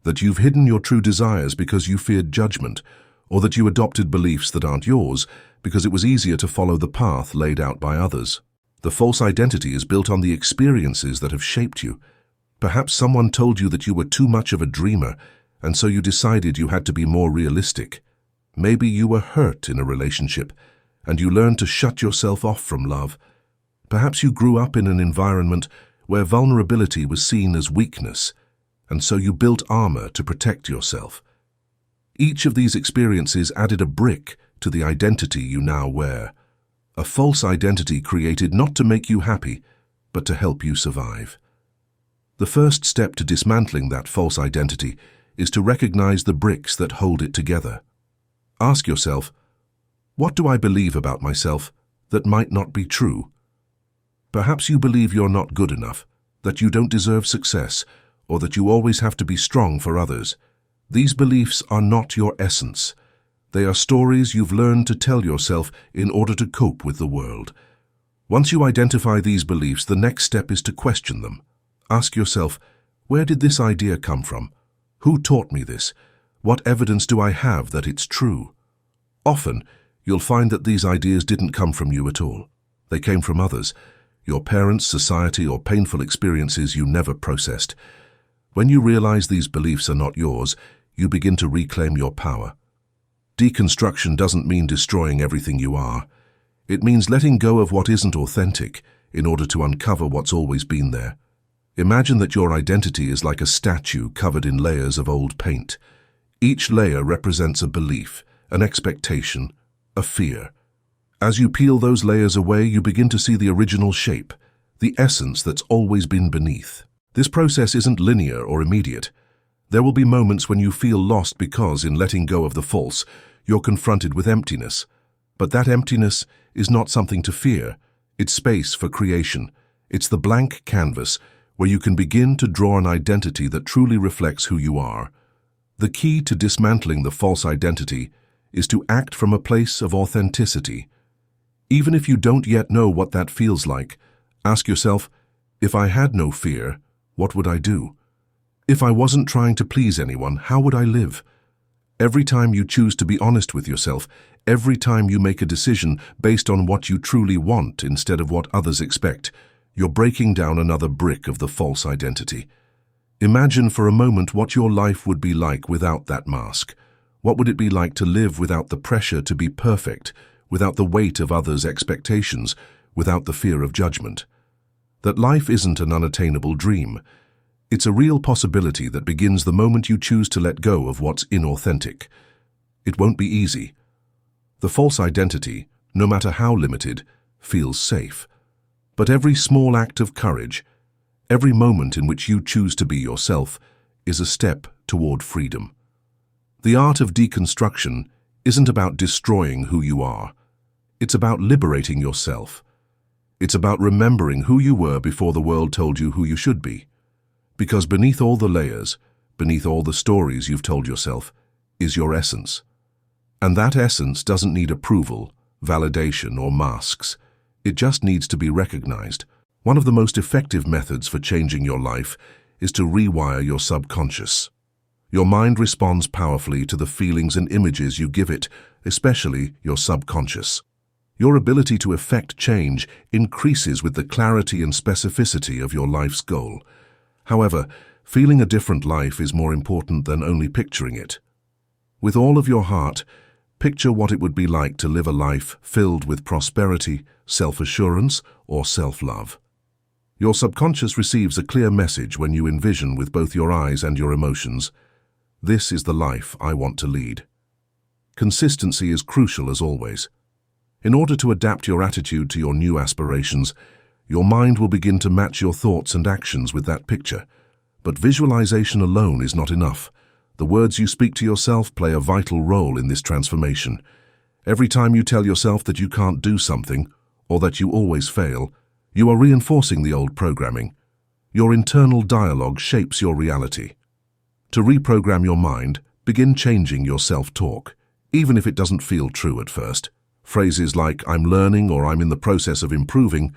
that you've hidden your true desires because you feared judgment, or that you adopted beliefs that aren't yours because it was easier to follow the path laid out by others. The false identity is built on the experiences that have shaped you. Perhaps someone told you that you were too much of a dreamer, and so you decided you had to be more realistic. Maybe you were hurt in a relationship, and you learned to shut yourself off from love. Perhaps you grew up in an environment where vulnerability was seen as weakness, and so you built armor to protect yourself. Each of these experiences added a brick to the identity you now wear. A false identity created not to make you happy, but to help you survive. The first step to dismantling that false identity is to recognize the bricks that hold it together. Ask yourself, what do I believe about myself that might not be true? Perhaps you believe you're not good enough, that you don't deserve success, or that you always have to be strong for others. These beliefs are not your essence. They are stories you've learned to tell yourself in order to cope with the world. Once you identify these beliefs, the next step is to question them. Ask yourself, where did this idea come from? Who taught me this? What evidence do I have that it's true? Often, you'll find that these ideas didn't come from you at all. They came from others, your parents, society, or painful experiences you never processed. When you realize these beliefs are not yours, you begin to reclaim your power. Deconstruction doesn't mean destroying everything you are. It means letting go of what isn't authentic in order to uncover what's always been there. Imagine that your identity is like a statue covered in layers of old paint. Each layer represents a belief, an expectation, a fear. As you peel those layers away, you begin to see the original shape, the essence that's always been beneath. This process isn't linear or immediate. There will be moments when you feel lost because, in letting go of the false, you're confronted with emptiness. But that emptiness is not something to fear. It's space for creation. It's the blank canvas where you can begin to draw an identity that truly reflects who you are. The key to dismantling the false identity is to act from a place of authenticity. Even if you don't yet know what that feels like, ask yourself, if I had no fear, what would I do? If I wasn't trying to please anyone, how would I live? Every time you choose to be honest with yourself, every time you make a decision based on what you truly want instead of what others expect, you're breaking down another brick of the false identity. Imagine for a moment what your life would be like without that mask. What would it be like to live without the pressure to be perfect, without the weight of others' expectations, without the fear of judgment? That life isn't an unattainable dream. It's a real possibility that begins the moment you choose to let go of what's inauthentic. It won't be easy. The false identity, no matter how limited, feels safe. But every small act of courage, every moment in which you choose to be yourself, is a step toward freedom. The art of deconstruction isn't about destroying who you are. It's about liberating yourself. It's about remembering who you were before the world told you who you should be. Because beneath all the layers, beneath all the stories you've told yourself, is your essence. And that essence doesn't need approval, validation, or masks. It just needs to be recognized. One of the most effective methods for changing your life is to rewire your subconscious. Your mind responds powerfully to the feelings and images you give it, especially your subconscious. Your ability to effect change increases with the clarity and specificity of your life's goal. However, feeling a different life is more important than only picturing it. With all of your heart, picture what it would be like to live a life filled with prosperity, self-assurance, or self-love. Your subconscious receives a clear message when you envision with both your eyes and your emotions, "This is the life I want to lead." Consistency is crucial as always. In order to adapt your attitude to your new aspirations, your mind will begin to match your thoughts and actions with that picture. But visualization alone is not enough. The words you speak to yourself play a vital role in this transformation. Every time you tell yourself that you can't do something, or that you always fail, you are reinforcing the old programming. Your internal dialogue shapes your reality. To reprogram your mind, begin changing your self-talk, even if it doesn't feel true at first. Phrases like "I'm learning" or "I'm in the process of improving"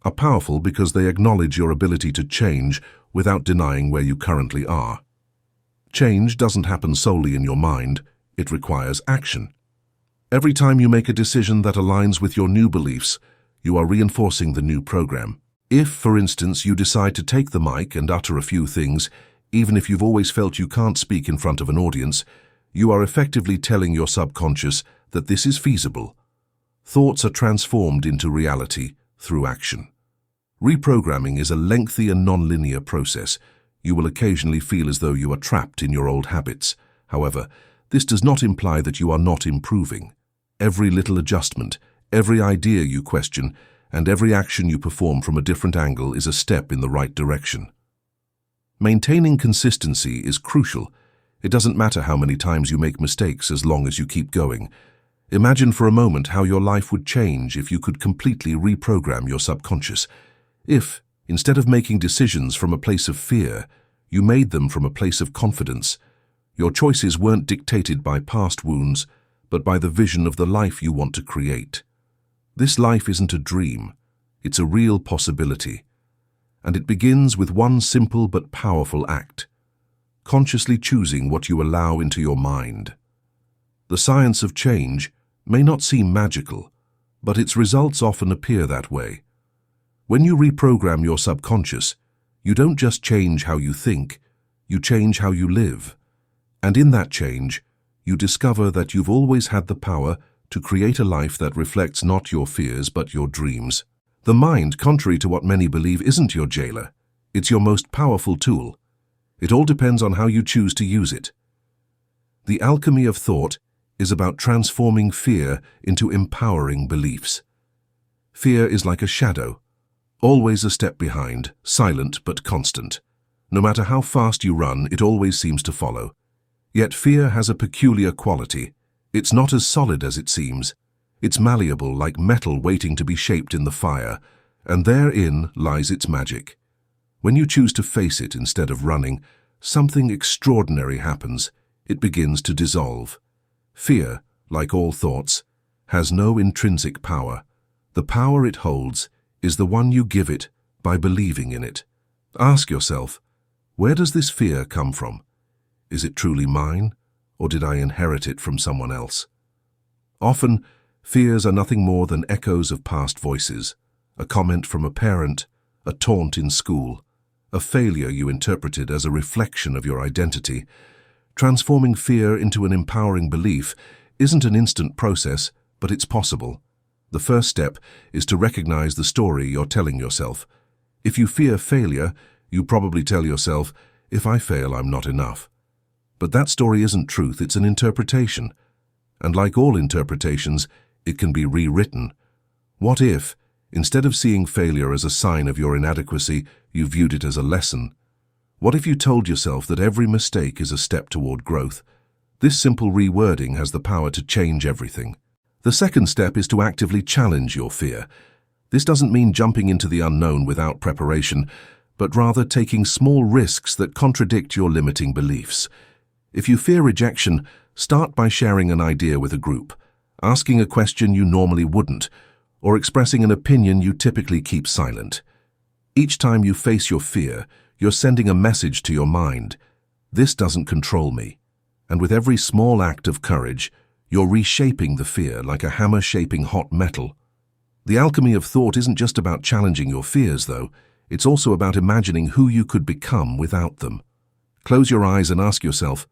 are powerful because they acknowledge your ability to change without denying where you currently are. Change doesn't happen solely in your mind, it requires action. Every time you make a decision that aligns with your new beliefs, you are reinforcing the new program. If, for instance, you decide to take the mic and utter a few things, even if you've always felt you can't speak in front of an audience, you are effectively telling your subconscious that this is feasible. Thoughts are transformed into reality through action. Reprogramming is a lengthy and non-linear process. You will occasionally feel as though you are trapped in your old habits. However, this does not imply that you are not improving. Every little adjustment, every idea you question, and every action you perform from a different angle is a step in the right direction. Maintaining consistency is crucial. It doesn't matter how many times you make mistakes as long as you keep going. Imagine for a moment how your life would change if you could completely reprogram your subconscious. If, instead of making decisions from a place of fear, you made them from a place of confidence, your choices weren't dictated by past wounds, but by the vision of the life you want to create. This life isn't a dream, it's a real possibility. And it begins with one simple but powerful act: consciously choosing what you allow into your mind. The science of change may not seem magical, but its results often appear that way. When you reprogram your subconscious, you don't just change how you think, you change how you live. And in that change, you discover that you've always had the power to create a life that reflects not your fears but your dreams. The mind, contrary to what many believe, isn't your jailer. It's your most powerful tool. It all depends on how you choose to use it. The alchemy of thought is about transforming fear into empowering beliefs. Fear is like a shadow, always a step behind, silent but constant. No matter how fast you run, it always seems to follow. Yet fear has a peculiar quality. It's not as solid as it seems. It's malleable, like metal waiting to be shaped in the fire, and therein lies its magic. When you choose to face it instead of running, something extraordinary happens. It begins to dissolve. Fear, like all thoughts, has no intrinsic power. The power it holds is the one you give it by believing in it. Ask yourself, where does this fear come from? Is it truly mine, or did I inherit it from someone else? Often, fears are nothing more than echoes of past voices, a comment from a parent, a taunt in school, a failure you interpreted as a reflection of your identity. Transforming fear into an empowering belief isn't an instant process, but it's possible. The first step is to recognize the story you're telling yourself. If you fear failure, you probably tell yourself, if I fail, I'm not enough. But that story isn't truth, it's an interpretation. And like all interpretations, it can be rewritten. What if, instead of seeing failure as a sign of your inadequacy, you viewed it as a lesson? What if you told yourself that every mistake is a step toward growth? This simple rewording has the power to change everything. The second step is to actively challenge your fear. This doesn't mean jumping into the unknown without preparation, but rather taking small risks that contradict your limiting beliefs. If you fear rejection, start by sharing an idea with a group, asking a question you normally wouldn't, or expressing an opinion you typically keep silent. Each time you face your fear, you're sending a message to your mind. This doesn't control me. And with every small act of courage, you're reshaping the fear like a hammer shaping hot metal. The alchemy of thought isn't just about challenging your fears, though. It's also about imagining who you could become without them. Close your eyes and ask yourself,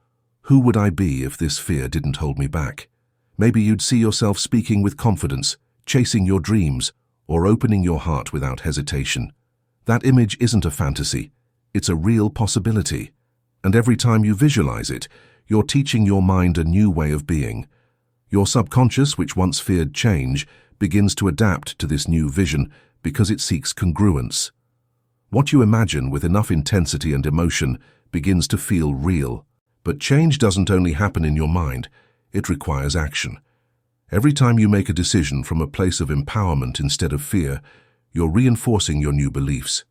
who would I be if this fear didn't hold me back? Maybe you'd see yourself speaking with confidence, chasing your dreams, or opening your heart without hesitation. That image isn't a fantasy. It's a real possibility. And every time you visualize it, you're teaching your mind a new way of being. Your subconscious, which once feared change, begins to adapt to this new vision because it seeks congruence. What you imagine with enough intensity and emotion begins to feel real. But change doesn't only happen in your mind, it requires action. Every time you make a decision from a place of empowerment instead of fear, you're reinforcing your new beliefs.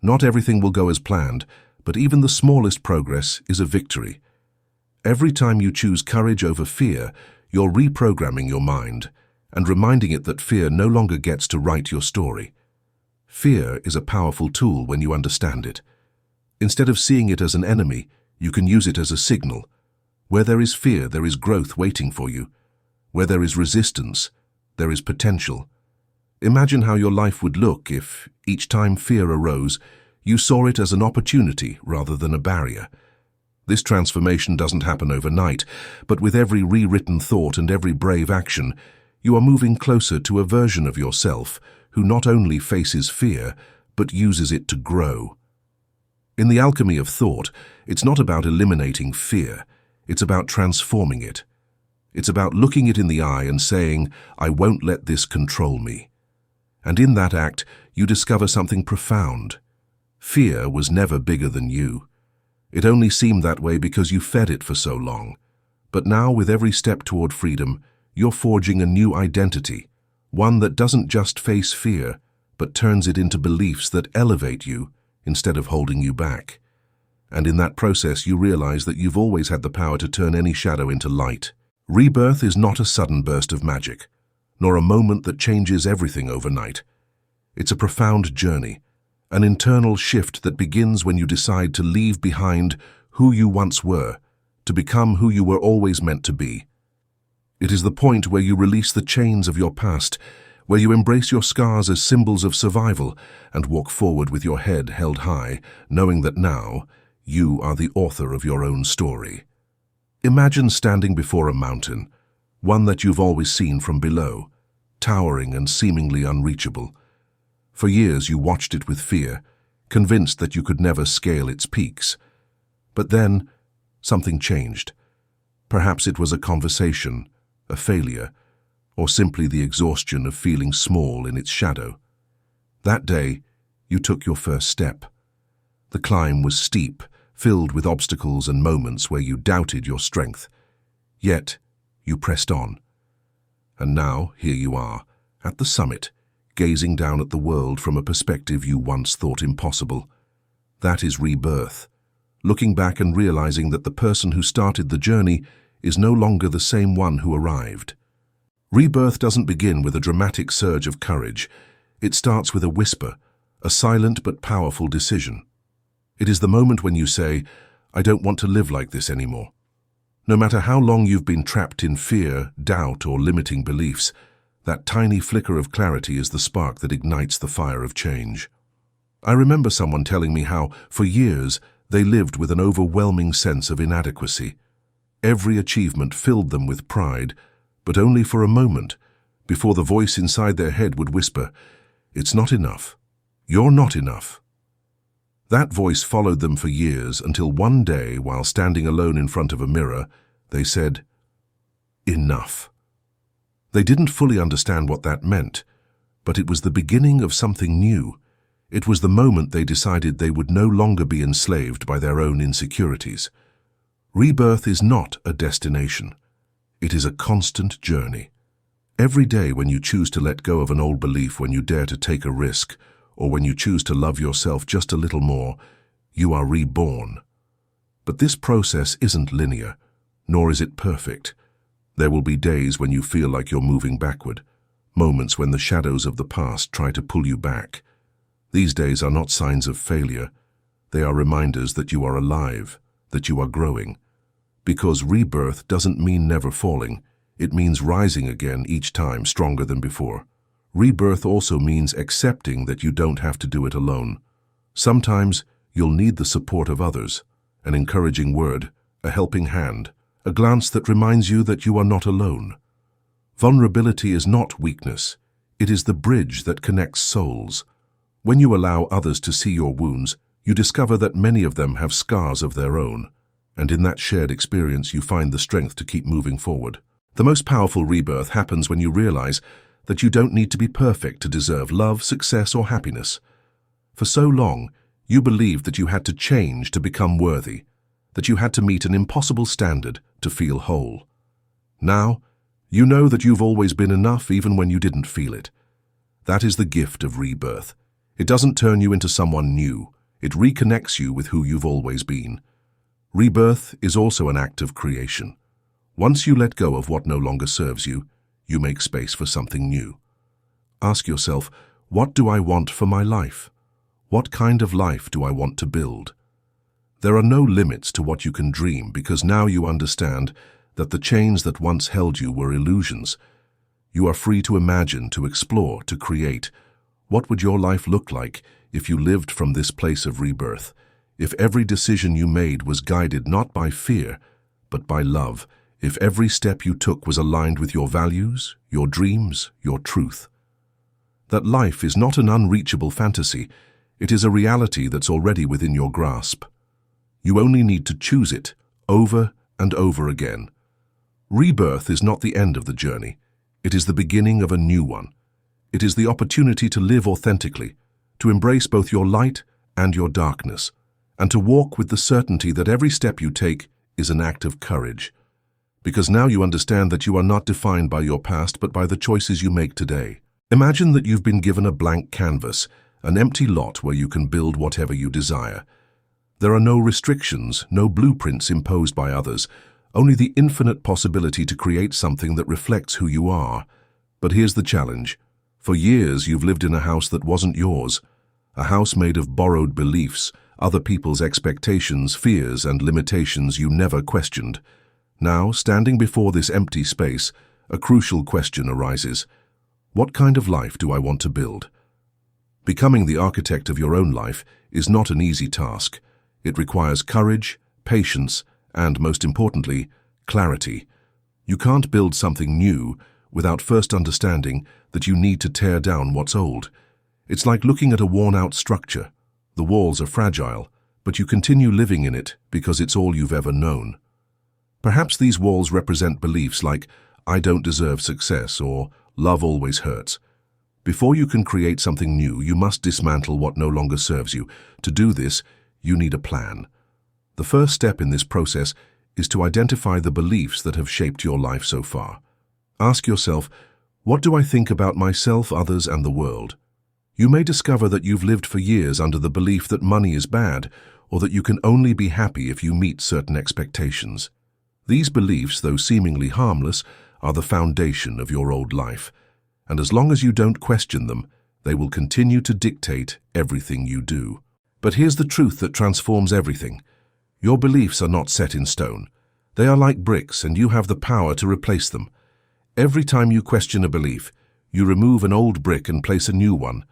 Not everything will go as planned, but even the smallest progress is a victory. Every time you choose courage over fear, you're reprogramming your mind and reminding it that fear no longer gets to write your story. Fear is a powerful tool when you understand it. Instead of seeing it as an enemy, you can use it as a signal. Where there is fear, there is growth waiting for you. Where there is resistance, there is potential. Imagine how your life would look if, each time fear arose, you saw it as an opportunity rather than a barrier. This transformation doesn't happen overnight, but with every rewritten thought and every brave action, you are moving closer to a version of yourself who not only faces fear, but uses it to grow. In the alchemy of thought, it's not about eliminating fear, it's about transforming it. It's about looking it in the eye and saying, I won't let this control me. And in that act, you discover something profound. Fear was never bigger than you. It only seemed that way because you fed it for so long. But now, with every step toward freedom, you're forging a new identity, one that doesn't just face fear, but turns it into beliefs that elevate you instead of holding you back. And in that process, you realize that you've always had the power to turn any shadow into light. Rebirth is not a sudden burst of magic, nor a moment that changes everything overnight. It's a profound journey, an internal shift that begins when you decide to leave behind who you once were, to become who you were always meant to be. It is the point where you release the chains of your past, where you embrace your scars as symbols of survival and walk forward with your head held high, knowing that now you are the author of your own story. Imagine standing before a mountain. one that you've always seen from below, towering and seemingly unreachable. For years you watched it with fear, convinced that you could never scale its peaks. But then, something changed. Perhaps it was a conversation, a failure, or simply the exhaustion of feeling small in its shadow. That day, you took your first step. The climb was steep, filled with obstacles and moments where you doubted your strength. Yet, you pressed on. And now, here you are, at the summit, gazing down at the world from a perspective you once thought impossible. That is rebirth, looking back and realizing that the person who started the journey is no longer the same one who arrived. Rebirth doesn't begin with a dramatic surge of courage. It starts with a whisper, a silent but powerful decision. It is the moment when you say, "I don't want to live like this anymore." No matter how long you've been trapped in fear, doubt, or limiting beliefs, that tiny flicker of clarity is the spark that ignites the fire of change. I remember someone telling me how, for years, they lived with an overwhelming sense of inadequacy. Every achievement filled them with pride, but only for a moment, before the voice inside their head would whisper, "It's not enough. You're not enough." That voice followed them for years until one day, while standing alone in front of a mirror, they said, "Enough." They didn't fully understand what that meant, but it was the beginning of something new. It was the moment they decided they would no longer be enslaved by their own insecurities. Rebirth is not a destination. It is a constant journey. Every day when you choose to let go of an old belief, when you dare to take a risk, or when you choose to love yourself just a little more, you are reborn. But this process isn't linear, nor is it perfect. There will be days when you feel like you're moving backward, moments when the shadows of the past try to pull you back. These days are not signs of failure. They are reminders that you are alive, that you are growing. Because rebirth doesn't mean never falling. It means rising again each time, stronger than before. Rebirth also means accepting that you don't have to do it alone. Sometimes you'll need the support of others, an encouraging word, a helping hand, a glance that reminds you that you are not alone. Vulnerability is not weakness. It is the bridge that connects souls. When you allow others to see your wounds, you discover that many of them have scars of their own, and in that shared experience you find the strength to keep moving forward. The most powerful rebirth happens when you realize that you don't need to be perfect to deserve love, success, or happiness. For so long, you believed that you had to change to become worthy, that you had to meet an impossible standard to feel whole. Now, you know that you've always been enough even when you didn't feel it. That is the gift of rebirth. It doesn't turn you into someone new. It reconnects you with who you've always been. Rebirth is also an act of creation. Once you let go of what no longer serves you, you make space for something new. Ask yourself, what do I want for my life? What kind of life do I want to build? There are no limits to what you can dream because now you understand that the chains that once held you were illusions. You are free to imagine, to explore, to create. What would your life look like if you lived from this place of rebirth? If every decision you made was guided not by fear, but by love? If every step you took was aligned with your values, your dreams, your truth? That life is not an unreachable fantasy. It is a reality that's already within your grasp. You only need to choose it, over and over again. Rebirth is not the end of the journey. It is the beginning of a new one. It is the opportunity to live authentically, to embrace both your light and your darkness, and to walk with the certainty that every step you take is an act of courage. Because now you understand that you are not defined by your past, but by the choices you make today. Imagine that you've been given a blank canvas, an empty lot where you can build whatever you desire. There are no restrictions, no blueprints imposed by others, only the infinite possibility to create something that reflects who you are. But here's the challenge. For years you've lived in a house that wasn't yours, a house made of borrowed beliefs, other people's expectations, fears, and limitations you never questioned. Now, standing before this empty space, a crucial question arises. What kind of life do I want to build? Becoming the architect of your own life is not an easy task. It requires courage, patience, and, most importantly, clarity. You can't build something new without first understanding that you need to tear down what's old. It's like looking at a worn-out structure. The walls are fragile, but you continue living in it because it's all you've ever known. Perhaps these walls represent beliefs like, "I don't deserve success," or "Love always hurts." Before you can create something new, you must dismantle what no longer serves you. To do this, you need a plan. The first step in this process is to identify the beliefs that have shaped your life so far. Ask yourself, what do I think about myself, others, and the world? You may discover that you've lived for years under the belief that money is bad, or that you can only be happy if you meet certain expectations. These beliefs, though seemingly harmless, are the foundation of your old life, and as long as you don't question them, they will continue to dictate everything you do. But here's the truth that transforms everything. Your beliefs are not set in stone. They are like bricks, and you have the power to replace them. Every time you question a belief, you remove an old brick and place a new one.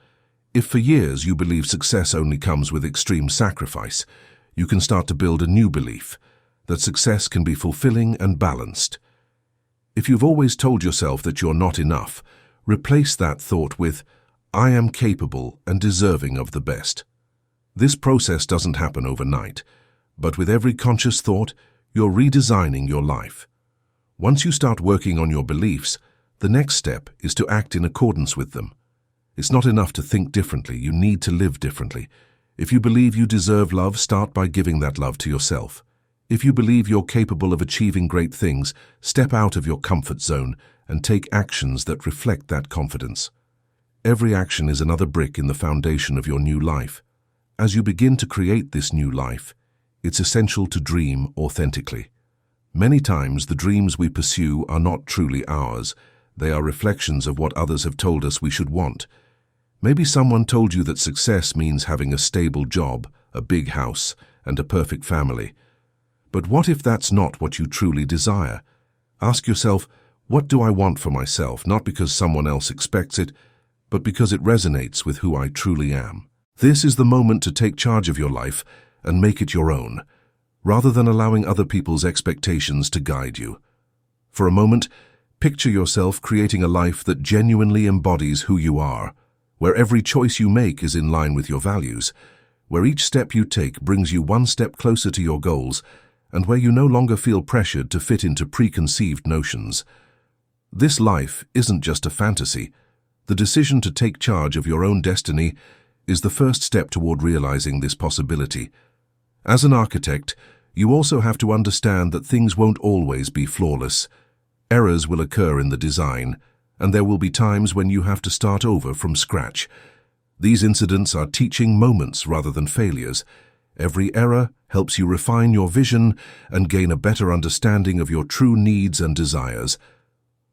If for years you believe success only comes with extreme sacrifice, you can start to build a new belief, that success can be fulfilling and balanced. If you've always told yourself that you're not enough, replace that thought with, "I am capable and deserving of the best." This process doesn't happen overnight, but with every conscious thought, you're redesigning your life. Once you start working on your beliefs, the next step is to act in accordance with them. It's not enough to think differently, you need to live differently. If you believe you deserve love, start by giving that love to yourself. If you believe you're capable of achieving great things, step out of your comfort zone and take actions that reflect that confidence. Every action is another brick in the foundation of your new life. As you begin to create this new life, it's essential to dream authentically. Many times the dreams we pursue are not truly ours. They are reflections of what others have told us we should want. Maybe someone told you that success means having a stable job, a big house, and a perfect family. But what if that's not what you truly desire? Ask yourself, what do I want for myself, not because someone else expects it, but because it resonates with who I truly am? This is the moment to take charge of your life and make it your own, rather than allowing other people's expectations to guide you. For a moment, picture yourself creating a life that genuinely embodies who you are, where every choice you make is in line with your values, where each step you take brings you one step closer to your goals, and where you no longer feel pressured to fit into preconceived notions. This life isn't just a fantasy. The decision to take charge of your own destiny is the first step toward realizing this possibility. As an architect, you also have to understand that things won't always be flawless. Errors will occur in the design, and there will be times when you have to start over from scratch. These incidents are teaching moments rather than failures. Every error helps you refine your vision and gain a better understanding of your true needs and desires.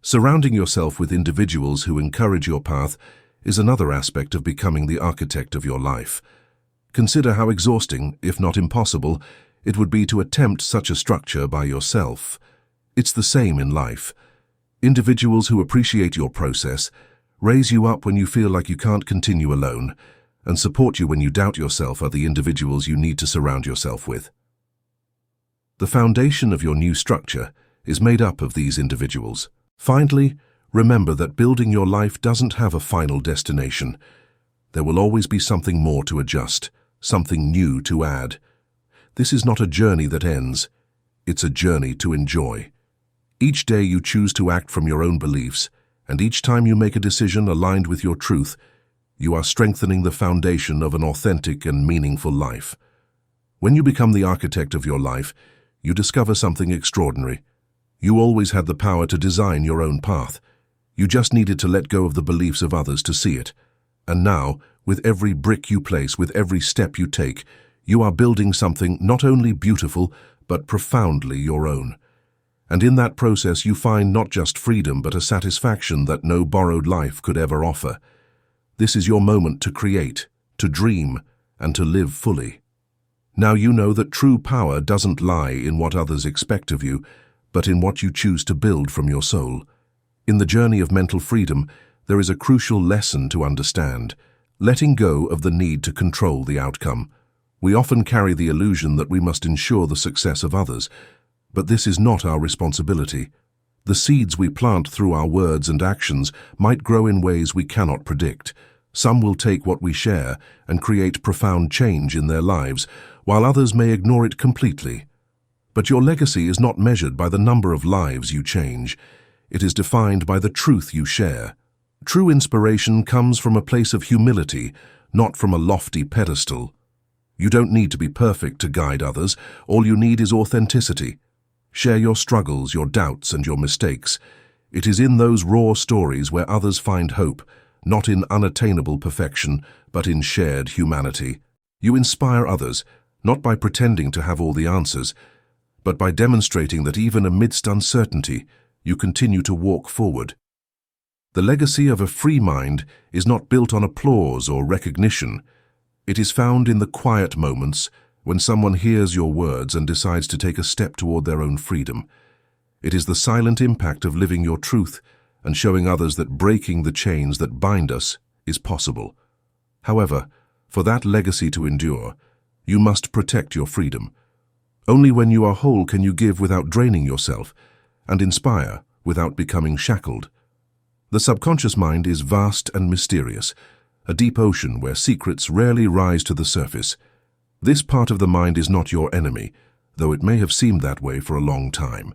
Surrounding yourself with individuals who encourage your path is another aspect of becoming the architect of your life. Consider how exhausting, if not impossible, it would be to attempt such a structure by yourself. It's the same in life. Individuals who appreciate your process, raise you up when you feel like you can't continue alone, and support you when you doubt yourself are the individuals you need to surround yourself with. The foundation of your new structure is made up of these individuals. Finally, remember that building your life doesn't have a final destination. There will always be something more to adjust, something new to add. This is not a journey that ends. It's a journey to enjoy. Each day you choose to act from your own beliefs, and each time you make a decision aligned with your truth, you are strengthening the foundation of an authentic and meaningful life. When you become the architect of your life, you discover something extraordinary. You always had the power to design your own path. You just needed to let go of the beliefs of others to see it. And now, with every brick you place, with every step you take, you are building something not only beautiful, but profoundly your own. And in that process you find not just freedom, but a satisfaction that no borrowed life could ever offer. This is your moment to create, to dream, and to live fully. Now you know that true power doesn't lie in what others expect of you, but in what you choose to build from your soul. In the journey of mental freedom, there is a crucial lesson to understand: letting go of the need to control the outcome. We often carry the illusion that we must ensure the success of others, but this is not our responsibility. The seeds we plant through our words and actions might grow in ways we cannot predict. Some will take what we share and create profound change in their lives, while others may ignore it completely. But your legacy is not measured by the number of lives you change. It is defined by the truth you share. True inspiration comes from a place of humility, not from a lofty pedestal. You don't need to be perfect to guide others. All you need is authenticity. Share your struggles, your doubts, and your mistakes. It is in those raw stories where others find hope, not in unattainable perfection, but in shared humanity. You inspire others, not by pretending to have all the answers, but by demonstrating that even amidst uncertainty, you continue to walk forward. The legacy of a free mind is not built on applause or recognition. It is found in the quiet moments when someone hears your words and decides to take a step toward their own freedom. It is the silent impact of living your truth and showing others that breaking the chains that bind us is possible. However, for that legacy to endure, you must protect your freedom. Only when you are whole can you give without draining yourself and inspire without becoming shackled. The subconscious mind is vast and mysterious, a deep ocean where secrets rarely rise to the surface. This part of the mind is not your enemy, though it may have seemed that way for a long time.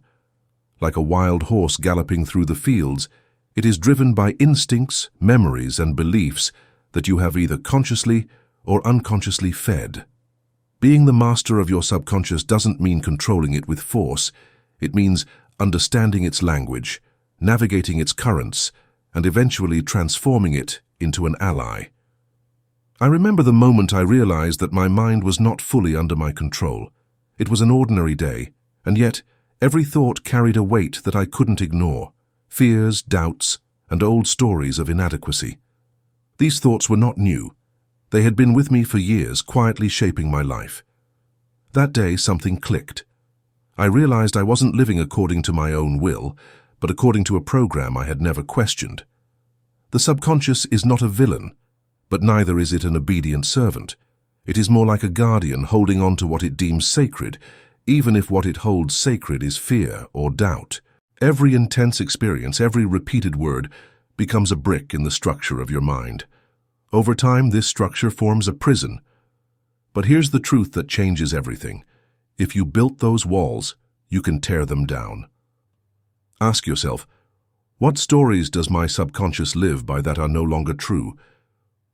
Like a wild horse galloping through the fields, it is driven by instincts, memories, and beliefs that you have either consciously or unconsciously fed. Being the master of your subconscious doesn't mean controlling it with force. It means understanding its language, navigating its currents, and eventually transforming it into an ally. I remember the moment I realized that my mind was not fully under my control. It was an ordinary day, and yet every thought carried a weight that I couldn't ignore: fears, doubts, and old stories of inadequacy. These thoughts were not new. They had been with me for years, quietly shaping my life. That day, something clicked. I realized I wasn't living according to my own will, but according to a program I had never questioned. The subconscious is not a villain, but neither is it an obedient servant. It is more like a guardian holding on to what it deems sacred, even if what it holds sacred is fear or doubt. Every intense experience, every repeated word, becomes a brick in the structure of your mind. Over time, this structure forms a prison. But here's the truth that changes everything. If you built those walls, you can tear them down. Ask yourself, what stories does my subconscious live by that are no longer true?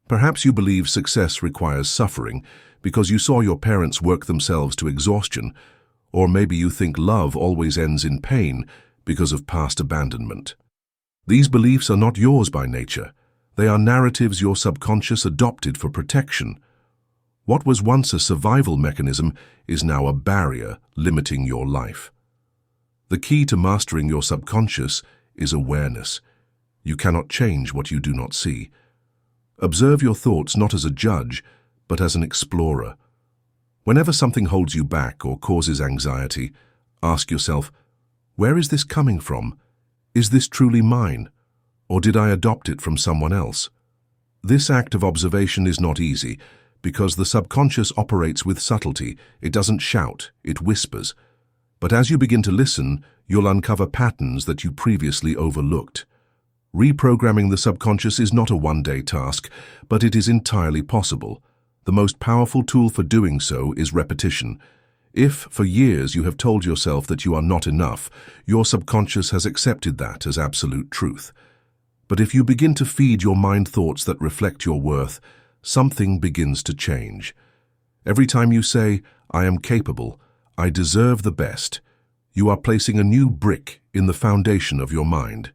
Perhaps you believe success requires suffering because you saw your parents work themselves to exhaustion, or maybe you think love always ends in pain because of past abandonment. These beliefs are not yours by nature. They are narratives your subconscious adopted for protection. What was once a survival mechanism is now a barrier limiting your life. The key to mastering your subconscious is awareness. You cannot change what you do not see. Observe your thoughts not as a judge, but as an explorer. Whenever something holds you back or causes anxiety, ask yourself, where is this coming from? Is this truly mine? Or did I adopt it from someone else? This act of observation is not easy, because the subconscious operates with subtlety. It doesn't shout, it whispers. But as you begin to listen, you'll uncover patterns that you previously overlooked. Reprogramming the subconscious is not a one-day task, but it is entirely possible. The most powerful tool for doing so is repetition. If, for years, you have told yourself that you are not enough, your subconscious has accepted that as absolute truth. But if you begin to feed your mind thoughts that reflect your worth, something begins to change. Every time you say, I am capable, I deserve the best, you are placing a new brick in the foundation of your mind.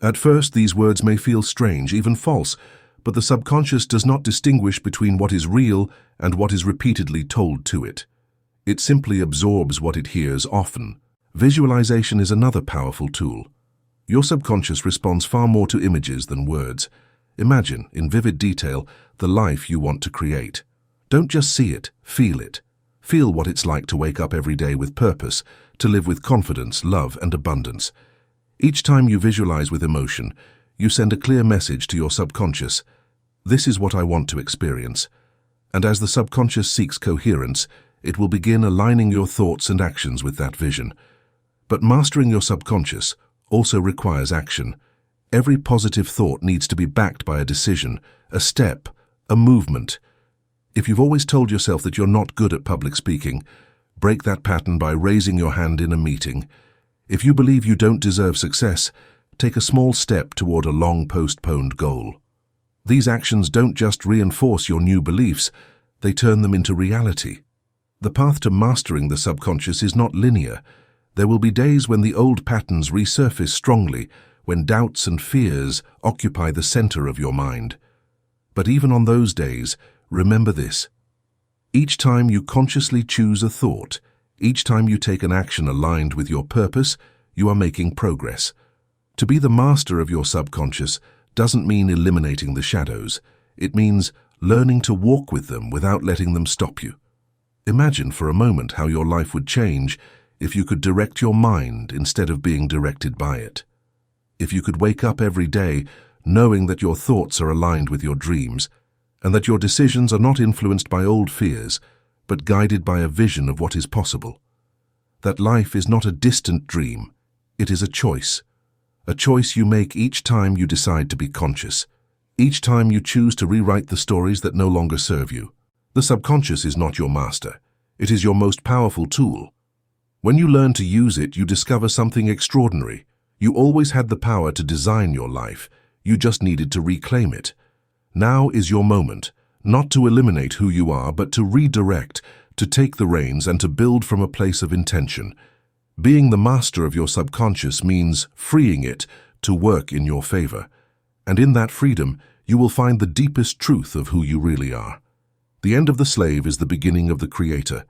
At first, these words may feel strange, even false, but the subconscious does not distinguish between what is real and what is repeatedly told to it. It simply absorbs what it hears often. Visualization is another powerful tool. Your subconscious responds far more to images than words. Imagine, in vivid detail, the life you want to create. Don't just see it, feel it. Feel what it's like to wake up every day with purpose, to live with confidence, love, and abundance. Each time you visualize with emotion, you send a clear message to your subconscious. This is what I want to experience. And as the subconscious seeks coherence, it will begin aligning your thoughts and actions with that vision. But mastering your subconscious also requires action. Every positive thought needs to be backed by a decision, a step, a movement. If you've always told yourself that you're not good at public speaking, break that pattern by raising your hand in a meeting. If you believe you don't deserve success, take a small step toward a long-postponed goal. These actions don't just reinforce your new beliefs, they turn them into reality. The path to mastering the subconscious is not linear. There will be days when the old patterns resurface strongly, when doubts and fears occupy the center of your mind. But even on those days, remember this. Each time you consciously choose a thought, each time you take an action aligned with your purpose, you are making progress. To be the master of your subconscious doesn't mean eliminating the shadows. It means learning to walk with them without letting them stop you. Imagine for a moment how your life would change if you could direct your mind instead of being directed by it. If you could wake up every day knowing that your thoughts are aligned with your dreams, and that your decisions are not influenced by old fears, but guided by a vision of what is possible. That life is not a distant dream, it is a choice you make each time you decide to be conscious, each time you choose to rewrite the stories that no longer serve you. The subconscious is not your master, it is your most powerful tool. When you learn to use it, you discover something extraordinary. You always had the power to design your life, you just needed to reclaim it. Now is your moment, not to eliminate who you are, but to redirect, to take the reins and to build from a place of intention. Being the master of your subconscious means freeing it to work in your favor. And in that freedom, you will find the deepest truth of who you really are. The end of the slave is the beginning of the creator.